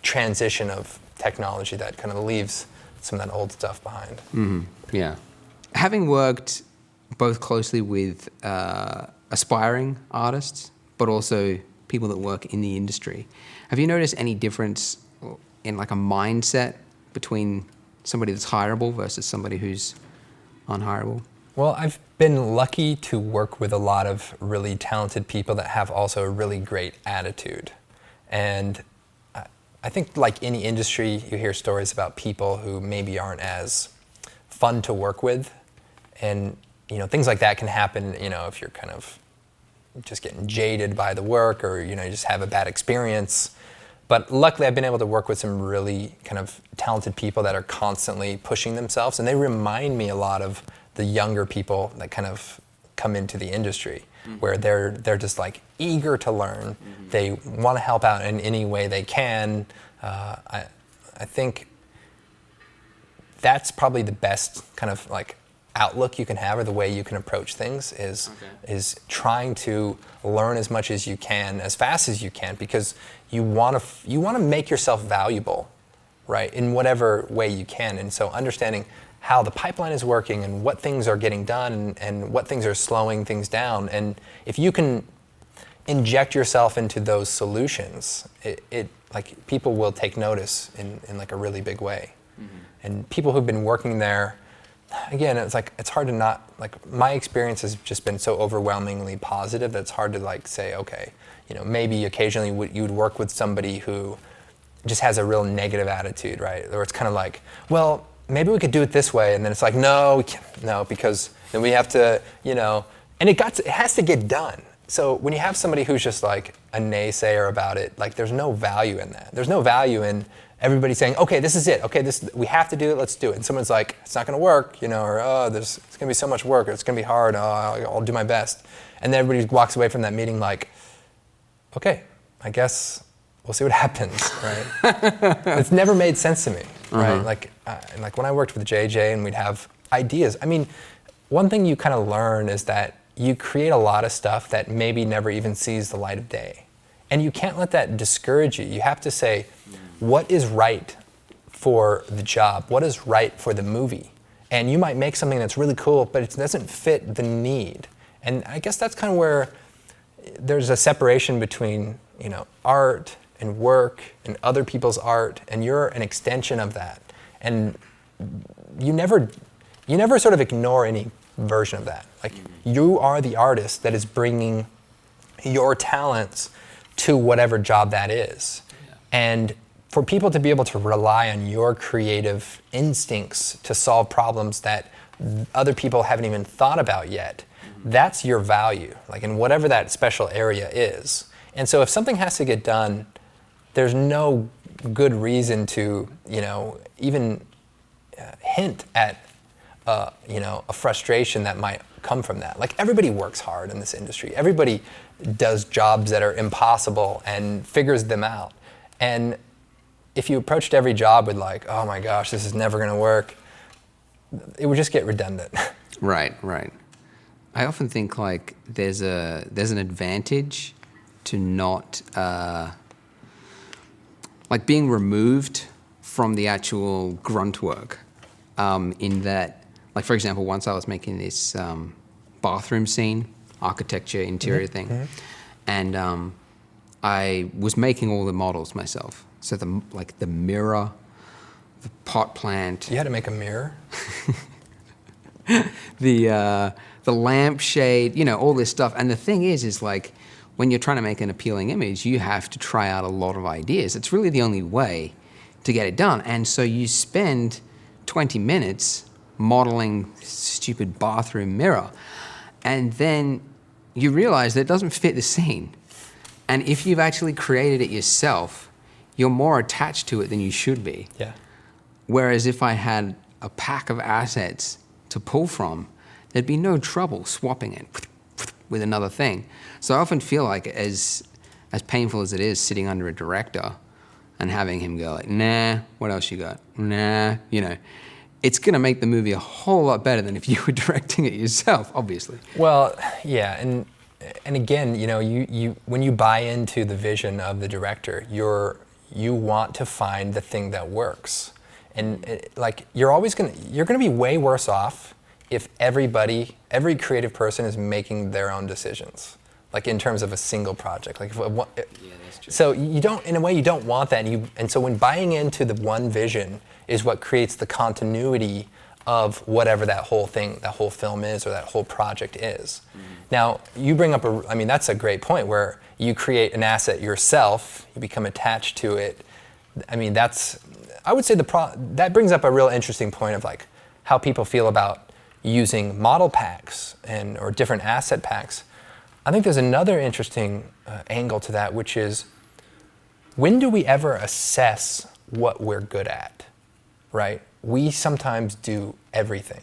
transition of technology that kind of leaves some of that old stuff behind. Mm-hmm. Yeah. Having worked both closely with aspiring artists, but also people that work in the industry, have you noticed any difference in, like, a mindset between somebody that's hireable versus somebody who's unhireable? Well, I've been lucky to work with a lot of really talented people that have also a really great attitude. And I think, like any industry, you hear stories about people who maybe aren't as fun to work with. And, things like that can happen, if you're kind of just getting jaded by the work, or, you just have a bad experience. But luckily, I've been able to work with some really kind of talented people that are constantly pushing themselves. And they remind me a lot of the younger people that kind of come into the industry, where they're just, like, eager to learn. They want to help out in any way they can. I think that's probably the best kind of, like, outlook you can have, or the way you can approach things is trying to learn as much as you can, as fast as you can, because you want to make yourself valuable, right, in whatever way you can. And so understanding how the pipeline is working and what things are getting done and what things are slowing things down, and if you can inject yourself into those solutions, it like, people will take notice in like a really big way. And people who've been working there, again, it's like, it's hard to not, like, my experience has just been so overwhelmingly positive that it's hard to, like, say, okay, maybe occasionally you would work with somebody who just has a real negative attitude, right? Or it's kind of like, well, maybe we could do it this way, and then it's like, no, we can't, no, because then we have to, and it has to get done. So when you have somebody who's just, like, a naysayer about it, like, there's no value in that. There's no value in everybody saying, okay, this is it. Okay, we have to do it. Let's do it. And someone's like, it's not going to work, or it's going to be so much work, or it's going to be hard. I'll do my best. And then everybody walks away from that meeting like, okay, I guess we'll see what happens, right? It's never made sense to me, right? Like when I worked with JJ, and we'd have ideas. I mean, one thing you kind of learn is that you create a lot of stuff that maybe never even sees the light of day. And you can't let that discourage you. You have to say, what is right for the job? What is right for the movie? And you might make something that's really cool, but it doesn't fit the need. And I guess that's kind of where there's a separation between, art and work and other people's art, and you're an extension of that. And you never sort of ignore any version of that. Like, you are the artist that is bringing your talents to whatever job that is. Yeah. And for people to be able to rely on your creative instincts to solve problems that other people haven't even thought about yet, that's your value, like in whatever that special area is. And so if something has to get done, there's no good reason to, even hint at, a frustration that might come from that. Like, everybody works hard in this industry. Everybody does jobs that are impossible and figures them out. And if you approached every job with like, oh my gosh, this is never going to work, it would just get redundant. Right. I often think like there's an advantage to not like being removed from the actual grunt work. In that, like, for example, once I was making this bathroom scene, architecture, interior thing, and I was making all the models myself. So the mirror, the pot plant. You had to make a mirror? The lampshade, all this stuff. And the thing is like, when you're trying to make an appealing image, you have to try out a lot of ideas. It's really the only way to get it done. And so you spend 20 minutes modeling stupid bathroom mirror. And then you realize that it doesn't fit the scene. And if you've actually created it yourself, you're more attached to it than you should be. Yeah. Whereas if I had a pack of assets to pull from, there'd be no trouble swapping it with another thing. So I often feel like as painful as it is sitting under a director and having him go like, nah, what else you got? Nah, it's going to make the movie a whole lot better than if you were directing it yourself, obviously. Well, yeah, and again, you when you buy into the vision of the director, you want to find the thing that works. And you're going to be way worse off if every creative person is making their own decisions, like in terms of a single project. Like, yeah, that's true. So you don't want that. And so when buying into the one vision is what creates the continuity of whatever that whole film is, or that whole project is. Mm-hmm. Now, you bring up that's a great point, where you create an asset yourself, you become attached to it. I would say that brings up a real interesting point of like how people feel about using model packs or different asset packs. I think there's another interesting angle to that, which is, when do we ever assess what we're good at, right? We sometimes do everything.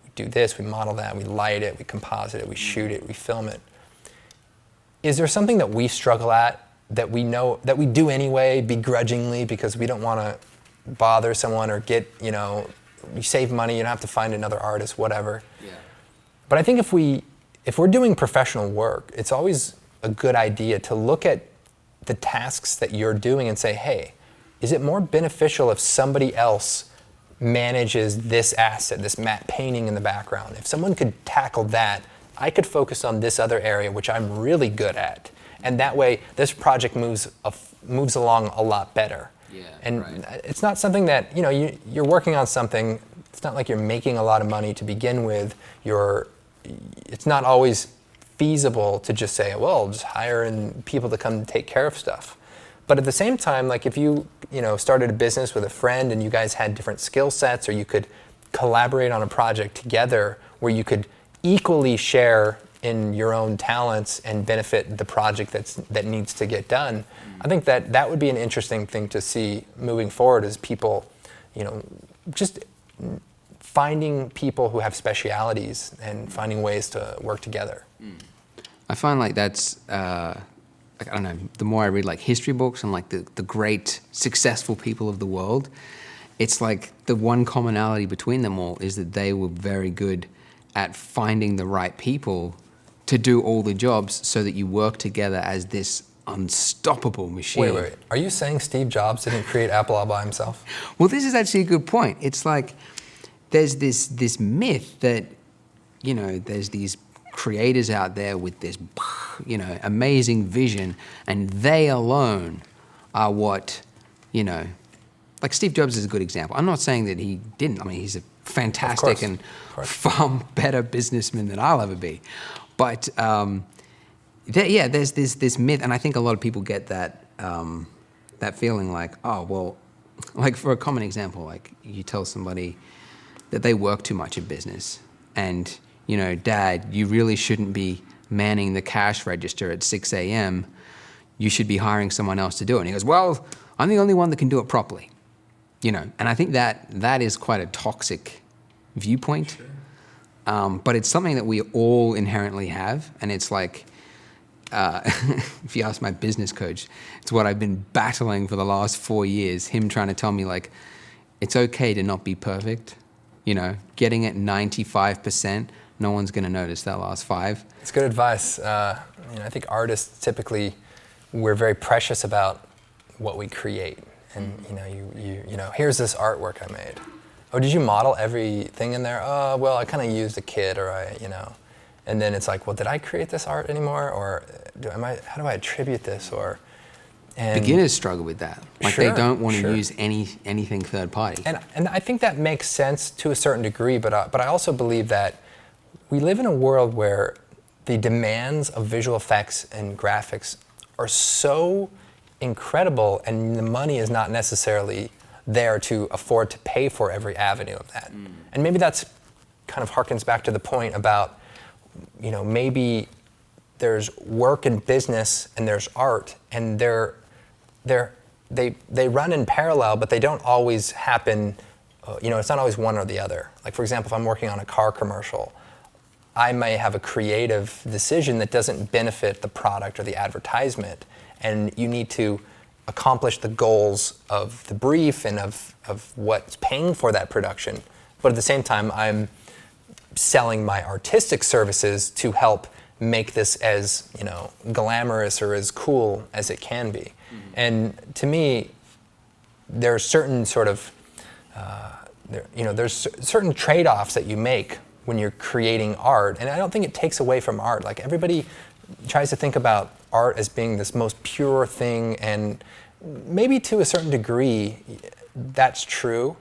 We do this, we model that, we light it, we composite it, we shoot it, we film it. Is there something that we struggle at that we know, that we do anyway, begrudgingly, because we don't want to bother someone or get, you save money, you don't have to find another artist, whatever. Yeah. But I think if we're doing professional work, it's always a good idea to look at the tasks that you're doing and say, hey, is it more beneficial if somebody else manages this asset, this matte painting in the background? If someone could tackle that, I could focus on this other area, which I'm really good at. And that way, this project moves along a lot better. Yeah, and right. It's not something that, you're working on something, it's not like you're making a lot of money to begin with. It's not always feasible to just say, well, just hire in people to come take care of stuff. But at the same time, like if you started a business with a friend and you guys had different skill sets, or you could collaborate on a project together where you could equally share in your own talents and benefit the project that needs to get done. I think that would be an interesting thing to see moving forward, is people, just finding people who have specialities and finding ways to work together. I find like that's, I don't know, the more I read like history books and like the great successful people of the world, it's like the one commonality between them all is that they were very good at finding the right people to do all the jobs so that you work together as this unstoppable machine. Wait. Are you saying Steve Jobs didn't create Apple all by himself? Well, this is actually a good point. It's like there's this myth that, you know, there's these creators out there with this, you know, amazing vision, and they alone are what, you know, like Steve Jobs is a good example. I'm not saying that he didn't. I mean, he's a fantastic and far better businessman than I'll ever be. But there's this myth, and I think a lot of people get that that feeling like, oh, well, like for a common example, like you tell somebody that they work too much in business, and, you know, Dad, you really shouldn't be manning the cash register at 6 a.m. You should be hiring someone else to do it. And he goes, well, I'm the only one that can do it properly. You know, and I think that is quite a toxic viewpoint. Sure. But it's something that we all inherently have, and it's like, if you ask my business coach, it's what I've been battling for the last 4 years, him trying to tell me, like, it's okay to not be perfect. You know, getting at 95%, no one's going to notice that last 5. It's good advice. You know, I think artists typically, we're very precious about what we create. And, you know, you know, here's this artwork I made. Oh, did you model everything in there? Oh, well, I kind of used a kid, or you know. And then it's like, well, did I create this art anymore? Or how do I attribute this? And beginners struggle with that. Like, sure, they don't want to use anything third party. And I think that makes sense to a certain degree, but I also believe that we live in a world where the demands of visual effects and graphics are so incredible, and the money is not necessarily there to afford to pay for every avenue of that. And maybe that's kind of harkens back to the point about, you know, maybe there's work and business and there's art, and they run in parallel, but they don't always happen. You know, it's not always one or the other. Like, for example, if I'm working on a car commercial, I may have a creative decision that doesn't benefit the product or the advertisement, and you need to accomplish the goals of the brief and of what's paying for that production. But at the same time, I'm selling my artistic services to help make this as, you know, glamorous or as cool as it can be. And to me, there's certain sort of, there's certain trade-offs that you make when you're creating art, and I don't think it takes away from art. Like, everybody tries to think about art as being this most pure thing, and maybe to a certain degree that's true,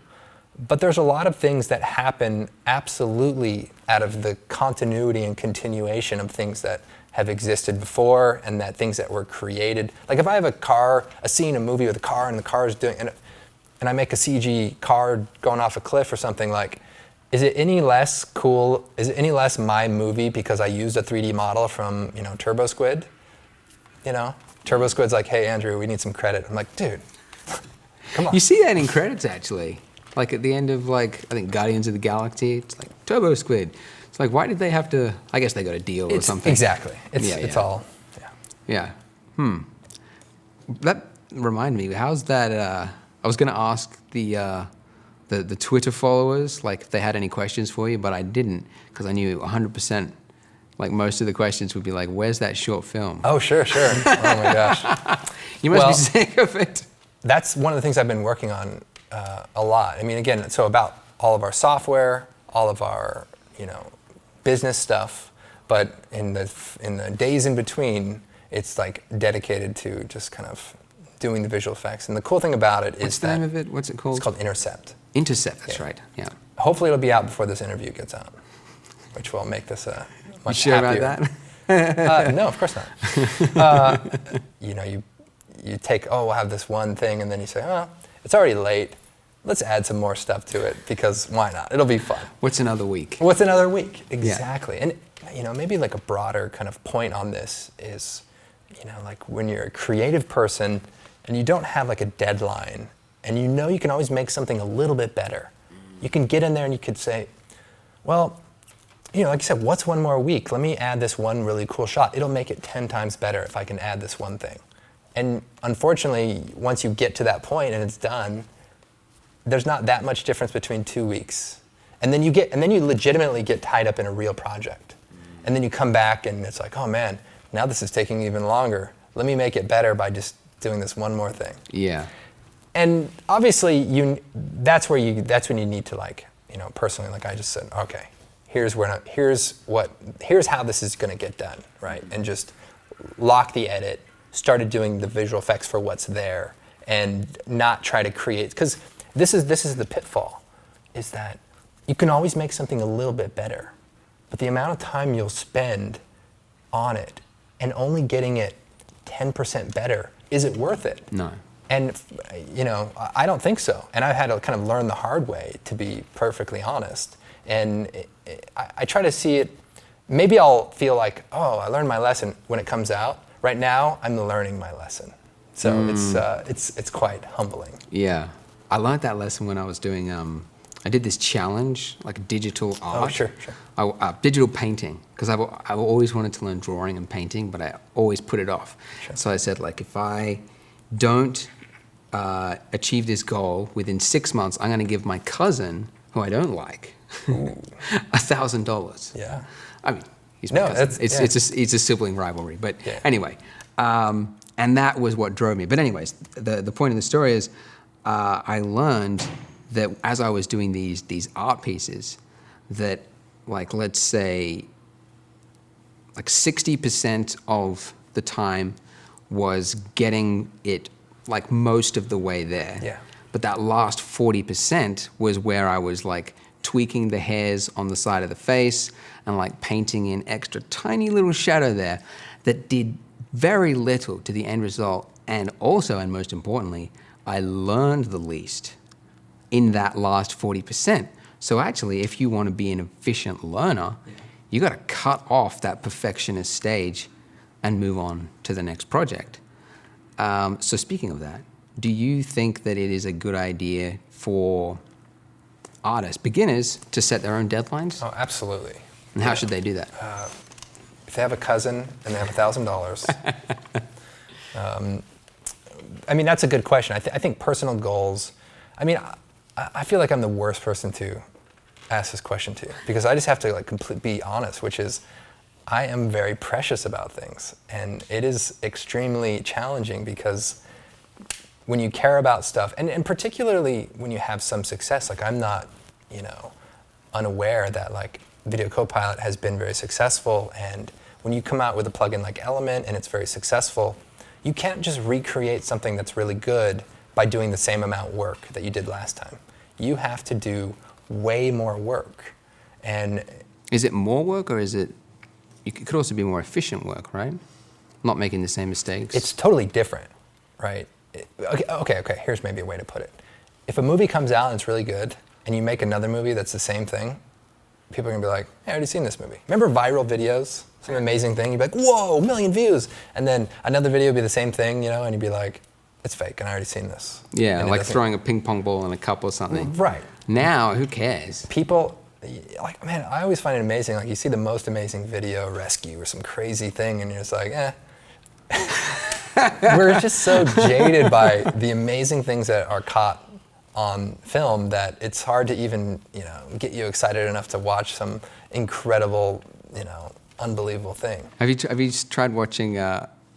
but there's a lot of things that happen absolutely out of the continuity and continuation of things that have existed before, and that things that were created. Like, if I have a scene, a movie with a car, and the car is doing, and I make a CG car going off a cliff or something, like, is it any less cool? Is it any less my movie because I used a 3D model from, you know, Turbo Squid? You know, Turbo Squid's like, hey, Andrew, we need some credit. I'm like, dude, come on. You see that in credits, actually. Like, at the end of, like, I think Guardians of the Galaxy, it's like, Turbo Squid. It's like, why did they have to, I guess they got a deal or something. Exactly. It's all, yeah. That reminded me, how's that, I was going to ask the Twitter followers, like, if they had any questions for you, but I didn't, because I knew 100%, like, most of the questions would be like, where's that short film? Oh, sure. Oh, my gosh. You must be sick of it. That's one of the things I've been working on a lot. I mean, again, so about all of our software, all of our, you know, business stuff, but in the days in between, it's like dedicated to just kind of doing the visual effects. And the cool thing about it is What's the name of it? What's it called? It's called Intercept. Intercept, that's right, yeah. Hopefully it'll be out before this interview gets out, which will make this a much you sure happier. about that? No, of course not. You know, you take, we'll have this one thing, and then you say, it's already late. Let's add some more stuff to it, because why not? It'll be fun. What's another week? What's another week? Exactly. Yeah. And, you know, maybe like a broader kind of point on this is, you know, like when you're a creative person and you don't have like a deadline, and you know you can always make something a little bit better. You can get in there and you could say, well, you know, like you said, what's one more week? Let me add this one really cool shot. It'll make it 10 times better if I can add this one thing. And unfortunately, once you get to that point and it's done, there's not that much difference between 2 weeks. And then you legitimately get tied up in a real project. And then you come back and it's like, oh man, now this is taking even longer. Let me make it better by just doing this one more thing. Yeah. And obviously that's when you need to, like, you know, personally, like I just said, okay, here's how this is going to get done, right? And just lock the edit, started doing the visual effects for what's there, and not try to create, because this is the pitfall, is that you can always make something a little bit better, but the amount of time you'll spend on it and only getting it 10% better, is it worth it? No. And, you know, I don't think so. And I've had to kind of learn the hard way, to be perfectly honest. And I try to see it, maybe I'll feel like, oh, I learned my lesson when it comes out. Right now, I'm learning my lesson. So it's quite humbling. Yeah. I learned that lesson when I was doing, I did this challenge, like digital art. Oh, sure. Digital painting, because I've always wanted to learn drawing and painting, but I always put it off. Sure. So I said, like, if I don't achieve this goal within 6 months, I'm going to give my cousin, who I don't like, $1,000. Yeah. I mean, he's my cousin. It's a sibling rivalry. But anyway, and that was what drove me. But anyways, the point of the story is I learned that as I was doing these art pieces, that, like, let's say, like 60% of the time was getting it, like, most of the way there. Yeah. But that last 40% was where I was, like, tweaking the hairs on the side of the face and, like, painting in extra tiny little shadow there that did very little to the end result. And also, and most importantly, I learned the least in that last 40%. So actually, if you want to be an efficient learner, you got to cut off that perfectionist stage and move on to the next project. So speaking of that, do you think that it is a good idea for artists, beginners, to set their own deadlines? Oh, absolutely. And how should they do that? If they have a cousin and they have $1,000, I mean, that's a good question. I think personal goals, I mean, I feel like I'm the worst person to ask this question to, because I just have to, like, be honest, which is I am very precious about things. And it is extremely challenging, because when you care about stuff, and particularly when you have some success, like, I'm not, you know, unaware that, like, Video Copilot has been very successful, and when you come out with a plugin like Element and it's very successful, you can't just recreate something that's really good by doing the same amount of work that you did last time. You have to do way more work. And is it more work, or is it, it could also be more efficient work, right? Not making the same mistakes. It's totally different, right? Okay, here's maybe a way to put it. If a movie comes out and it's really good, and you make another movie that's the same thing, people are gonna be like, hey, I already seen this movie. Remember viral videos? Some amazing thing, you'd be like, whoa, 1 million views. And then another video would be the same thing, you know, and you'd be like, it's fake, and I already seen this. Yeah, like throwing a ping pong ball in a cup or something. Right. Now, who cares? People, like, man, I always find it amazing. Like, you see the most amazing video rescue or some crazy thing, and you're just like, eh. We're just so jaded by the amazing things that are caught on film that it's hard to even, you know, get you excited enough to watch some incredible, you know, unbelievable thing. Have you tried watching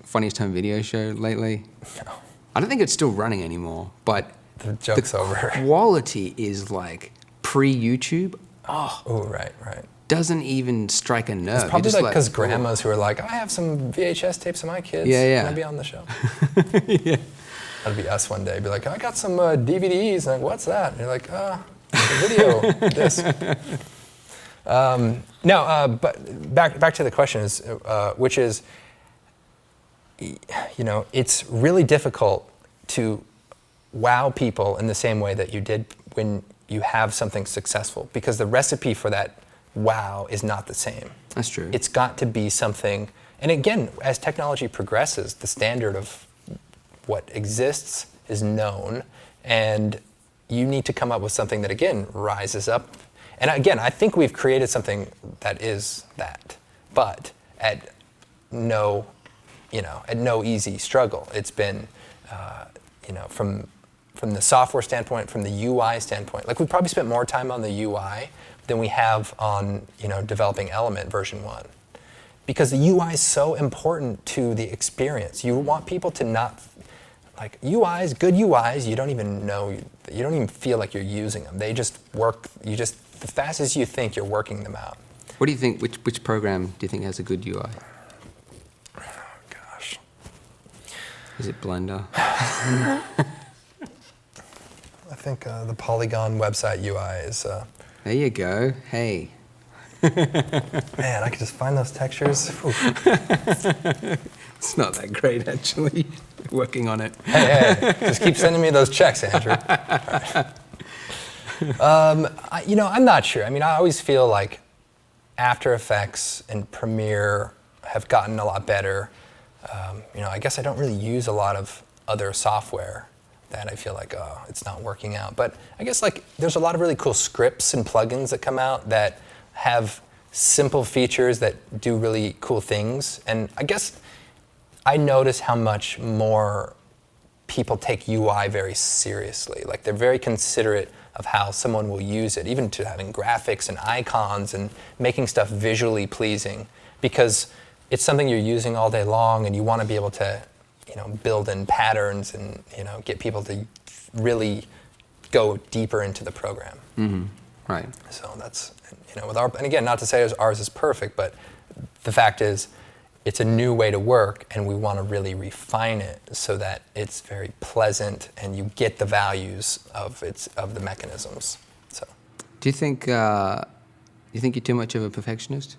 Funniest Home Video Show lately? No. I don't think it's still running anymore, but The joke's over. Quality is like pre-YouTube. Oh, right. Doesn't even strike a nerve. It's probably like because grandmas who are like, I have some VHS tapes of my kids. Yeah. Can I be on the show? Yeah. That'd be us one day. Be like, I got some DVDs. And like, what's that? And you're like, it's a video disc. But back to the question is, which is, you know, it's really difficult to wow people in the same way that you did when you have something successful, because the recipe for that wow is not the same. That's true. It's got to be something, and again, as technology progresses, the standard of what exists is known, and you need to come up with something that, again, rises up. And again, I think we've created something that is that, but at no easy struggle. It's been, from from the software standpoint, from the UI standpoint. Like we probably spent more time on the UI than we have on developing Element version 1. Because the UI is so important to the experience. You want people to not, like good UIs, you don't even feel like you're using them. They just work, the fastest you think you're working them out. What do you think, which program do you think has a good UI? Oh, gosh. Is it Blender? I think the Polygon website UI is... There you go, hey. Man, I could just find those textures. It's not that great, actually. Working on it. Hey, just keep sending me those checks, Andrew. I'm not sure. I mean, I always feel like After Effects and Premiere have gotten a lot better. I guess I don't really use a lot of other software that I feel like, oh, it's not working out. But I guess like there's a lot of really cool scripts and plugins that come out that have simple features that do really cool things. And I guess I notice how much more people take UI very seriously. Like they're very considerate of how someone will use it, even to having graphics and icons and making stuff visually pleasing, because it's something you're using all day long and you want to be able to build in patterns and get people to really go deeper into the program. Mm-hmm. Right. So that's with our, and again, not to say ours is perfect, but the fact is it's a new way to work and we want to really refine it so that it's very pleasant and you get the values of the mechanisms. So do you think you're too much of a perfectionist?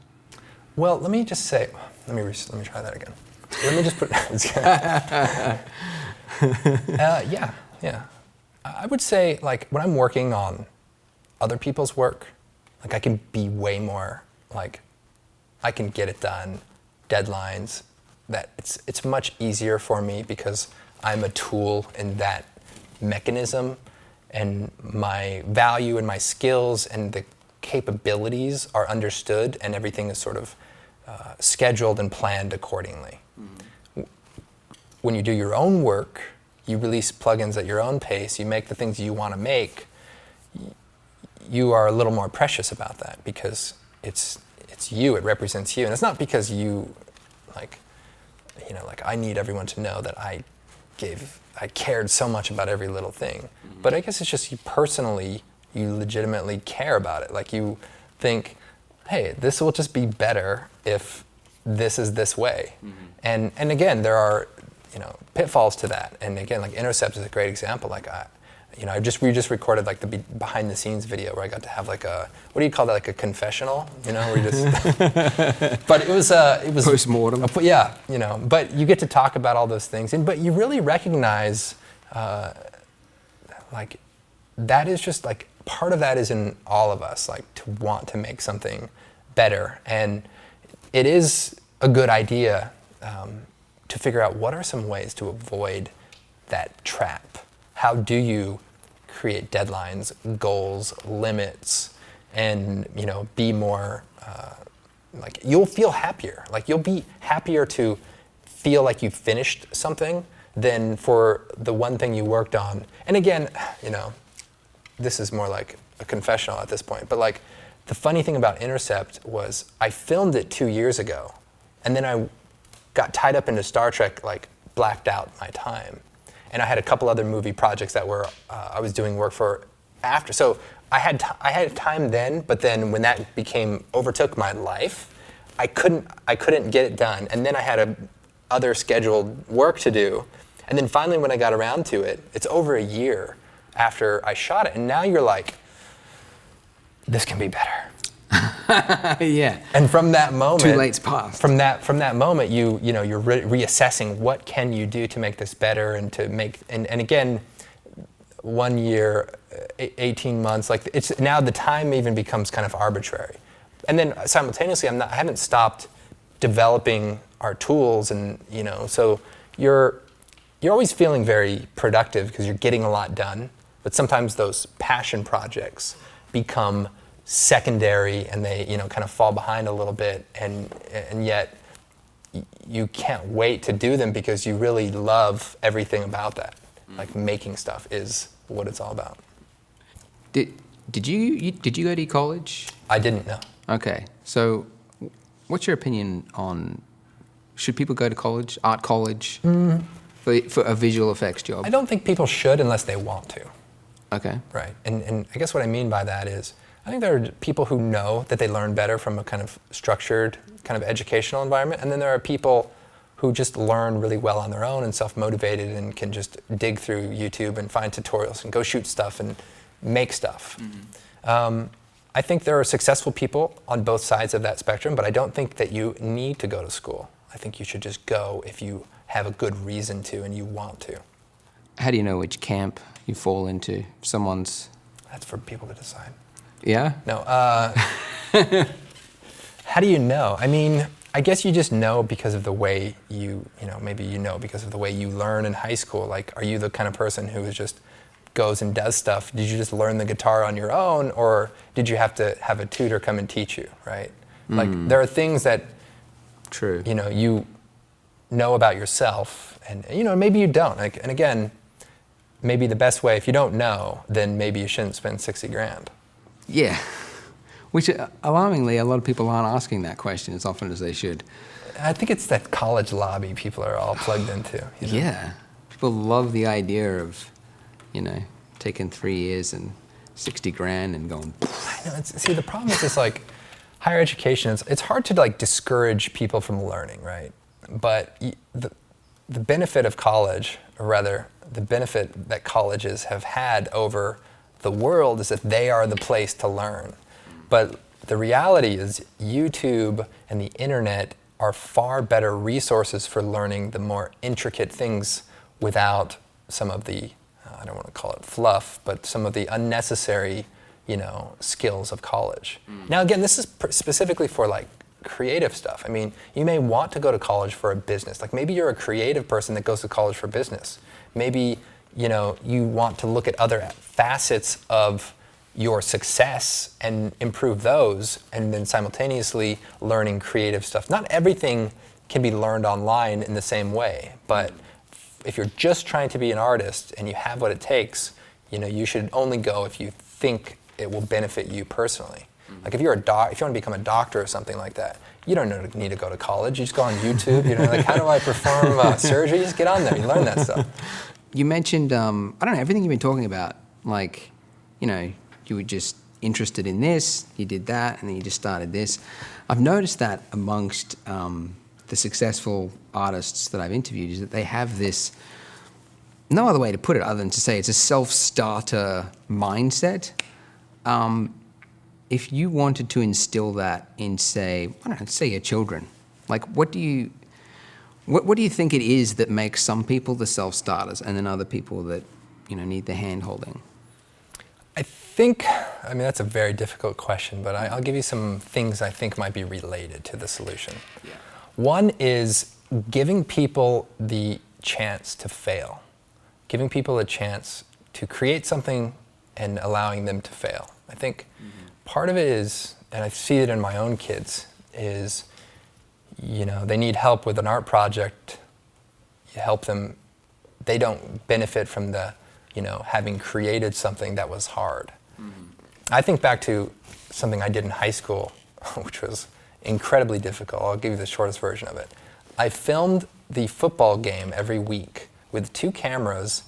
Well, let me just say, let me try that again. Let me just put. Yeah. I would say, like, when I'm working on other people's work, like, I can be way more, like, I can get it done, deadlines, that it's much easier for me because I'm a tool in that mechanism, and my value and my skills and the capabilities are understood, and everything is sort of scheduled and planned accordingly. Mm-hmm. When you do your own work, you release plugins at your own pace, you make the things you want to make, you are a little more precious about that because it's you, it represents you. And it's not because you, like I need everyone to know that I cared so much about every little thing. Mm-hmm. But I guess it's just you legitimately care about it. Like you think, hey, this will just be better if this is this way. Mm-hmm. And again, there are pitfalls to that. And again, like Intercept is a great example. Like we just recorded like the behind the scenes video where I got to have like a, what do you call that? Like a confessional, where you just. But it was post-mortem. Yeah, But you get to talk about all those things, but you really recognize, like, that is just like part of that is in all of us, like to want to make something better, and it is a good idea to figure out what are some ways to avoid that trap. How do you create deadlines, goals, limits, and be more like you'll feel happier. Like you'll be happier to feel like you finished something than for the one thing you worked on. And again, this is more like a confessional at this point, but like the funny thing about Intercept was I filmed it 2 years ago, and then I got tied up into Star Trek, like blacked out my time. And I had a couple other movie projects that were I was doing work for after. So I had time then, but then when that overtook my life, I couldn't get it done. And then I had other scheduled work to do. And then finally when I got around to it, it's over a year after I shot it. And now you're like, this can be better. Yeah. And from that moment, too late's passed. From that moment, you're reassessing what can you do to make this better and to make and again, 1 year, 18 months, like it's now the time even becomes kind of arbitrary. And then simultaneously, I haven't stopped developing our tools, and so you're always feeling very productive because you're getting a lot done. But sometimes those passion projects become secondary and they kind of fall behind a little bit, and yet you can't wait to do them because you really love everything about that. Like making stuff is what it's all about. Did you go to college? I didn't know. Okay, so what's your opinion on, should people go to college, art college, for a visual effects job? I don't think people should unless they want to. Okay. Right, and I guess what I mean by that is, I think there are people who know that they learn better from a kind of structured, kind of educational environment, and then there are people who just learn really well on their own and self-motivated and can just dig through YouTube and find tutorials and go shoot stuff and make stuff. I think there are successful people on both sides of that spectrum, but I don't think that you need to go to school. I think you should just go if you have a good reason to and you want to. How do you know which camp you fall into? Someone's... That's for people to decide. Yeah? No. How do you know? I mean, I guess you just know because of the way maybe you know because of the way you learn in high school. Like, are you the kind of person who just goes and does stuff? Did you just learn the guitar on your own, or did you have to have a tutor come and teach you, right? Like, there are things that True. You know about yourself, and maybe you don't. Like, and again, maybe the best way, if you don't know, then maybe you shouldn't spend $60,000. Yeah. Which, alarmingly, a lot of people aren't asking that question as often as they should. I think it's that college lobby people are all plugged into. Yeah. People love the idea of, taking 3 years and $60,000 and going... I know. See, the problem is just like higher education. It's hard to like discourage people from learning, right? But the benefit of college, or rather, the benefit that colleges have had over the world is that they are the place to learn. But the reality is YouTube and the internet are far better resources for learning the more intricate things without some of the, I don't want to call it fluff, but some of the unnecessary, skills of college. Now again, this is specifically for like creative stuff. I mean, you may want to go to college for a business. Like maybe you're a creative person that goes to college for business. Maybe, you want to look at other facets of your success and improve those, and then simultaneously learning creative stuff. Not everything can be learned online in the same way, but if you're just trying to be an artist and you have what it takes, you should only go if you think it will benefit you personally. Like if you're if you want to become a doctor or something like that, you don't need to go to college. You just go on YouTube. Like how do I perform surgery? You just get on there. You learn that stuff. You mentioned, everything you've been talking about. Like, you were just interested in this, you did that, and then you just started this. I've noticed that amongst the successful artists that I've interviewed is that they have this, no other way to put it other than to say it's a self-starter mindset. If you wanted to instill that in, say your children, like what do you think it is that makes some people the self-starters and then other people that, need the hand-holding? I think, that's a very difficult question, but I'll give you some things I think might be related to the solution. Yeah. One is giving people the chance to fail, giving people a chance to create something and allowing them to fail. I think part of it is, and I see it in my own kids, is, they need help with an art project. You help them, they don't benefit from the, having created something that was hard. I think back to something I did in high school, which was incredibly difficult. I'll give you the shortest version of it. I filmed the football game every week with 2 cameras,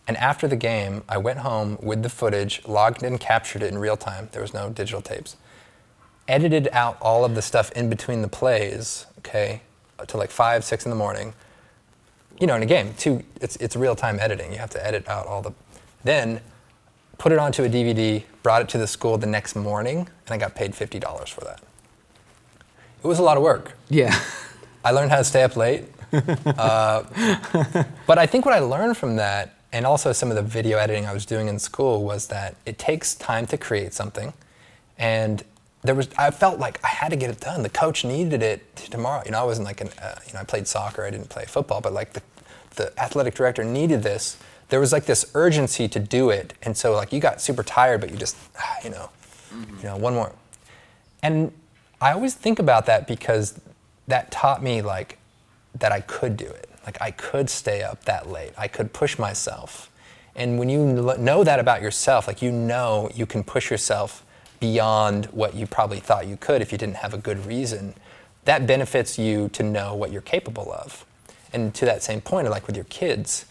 and after the game, I went home with the footage, logged in, captured it in real time. There was no digital tapes. Edited out all of the stuff in between the plays, to like 5, 6 in the morning. In a game, it's real-time editing. You have to edit out then put it onto a DVD, brought it to the school the next morning, and I got paid $50 for that. It was a lot of work. Yeah. I learned how to stay up late. But I think what I learned from that, and also some of the video editing I was doing in school, was that it takes time to create something. And I felt like I had to get it done. The coach needed it tomorrow. I wasn't like I played soccer, I didn't play football, but like the athletic director needed this. There was like this urgency to do it. And so like you got super tired, but you just, one more. And I always think about that because that taught me like that I could do it. Like I could stay up that late. I could push myself. And when you know that about yourself, like you can push yourself beyond what you probably thought you could if you didn't have a good reason, that benefits you to know what you're capable of. And to that same point, like with your kids,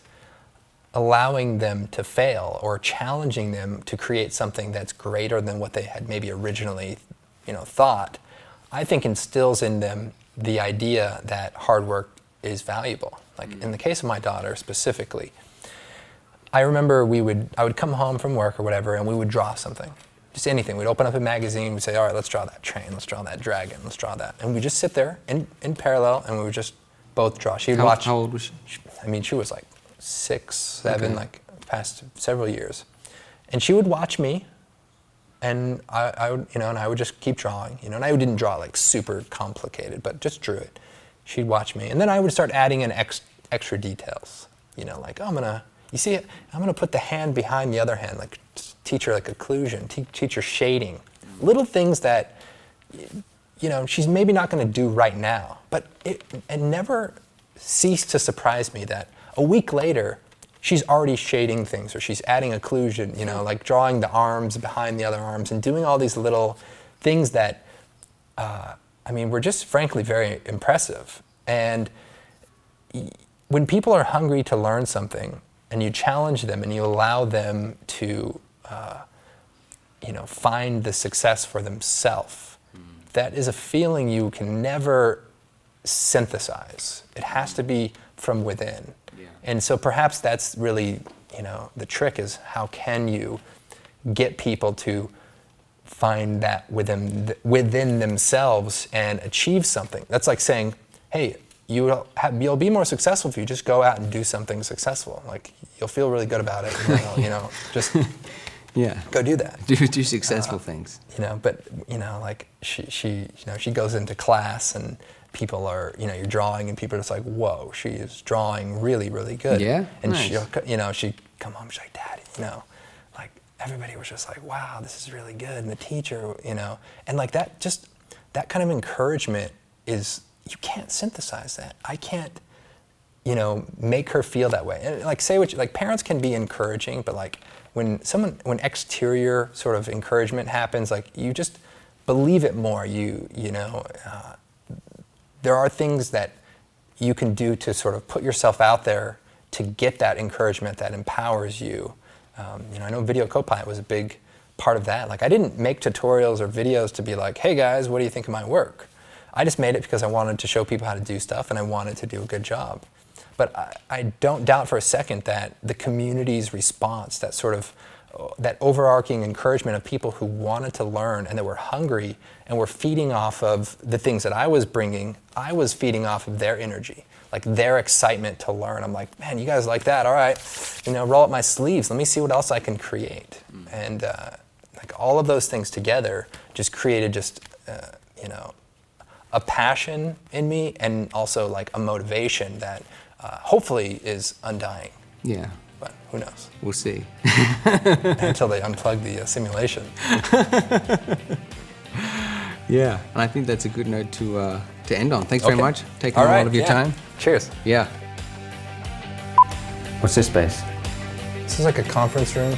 allowing them to fail or challenging them to create something that's greater than what they had maybe originally, thought, I think instills in them the idea that hard work is valuable. Like in the case of my daughter specifically, I remember I would come home from work or whatever, and we would draw something, just anything. We'd open up a magazine, we'd say, all right, let's draw that train, let's draw that dragon, let's draw that. And we'd just sit there in parallel, and we would just both draw. She would watch. How old was she? I mean, she was like 6, 7, like past several years. And she would watch me, and I would, and I would just keep drawing, and I didn't draw like super complicated, but just drew it. She'd watch me, and then I would start adding in extra details, like, oh, I'm gonna put the hand behind the other hand, like teach her like occlusion, teach her shading, little things that, she's maybe not gonna do right now, but it never ceased to surprise me that a week later, she's already shading things, or she's adding occlusion, like drawing the arms behind the other arms and doing all these little things that, were just frankly very impressive. And when people are hungry to learn something, and you challenge them and you allow them to, find the success for themselves, that is a feeling you can never synthesize. It has to be from within. Yeah. And so perhaps that's really, the trick is how can you get people to find that within themselves and achieve something. That's like saying, hey, you'll be more successful if you just go out and do something successful. Like you'll feel really good about it. Just go do that. Do successful things. But like she goes into class and people are, you're drawing and people are just like, whoa, she is drawing really, really good. Yeah. And nice. she'd come home, she's like, Daddy, like everybody was just like, wow, this is really good. And the teacher, and like that kind of encouragement is, you can't synthesize that. I can't, make her feel that way. And like parents can be encouraging, but like when exterior sort of encouragement happens, like you just believe it more. There are things that you can do to sort of put yourself out there to get that encouragement that empowers you. I know Video Copilot was a big part of that. Like I didn't make tutorials or videos to be like, hey guys, what do you think of my work? I just made it because I wanted to show people how to do stuff and I wanted to do a good job. But I don't doubt for a second that the community's response, that overarching encouragement of people who wanted to learn and that were hungry and were feeding off of the things that I was bringing, I was feeding off of their energy, like their excitement to learn. I'm like, man, you guys like that? All right, roll up my sleeves. Let me see what else I can create. And like all of those things together just created a passion in me and also like a motivation that hopefully is undying. Yeah. But who knows? We'll see. Until they unplug the simulation. Yeah. And I think that's a good note to end on. Thanks very much. Taking a lot of your time. Cheers. Yeah. What's this space? This is like a conference room.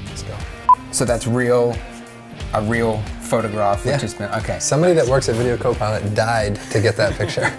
Let's go. So that's a real photograph. Yeah. Okay. Somebody that works at Video Copilot died to get that picture.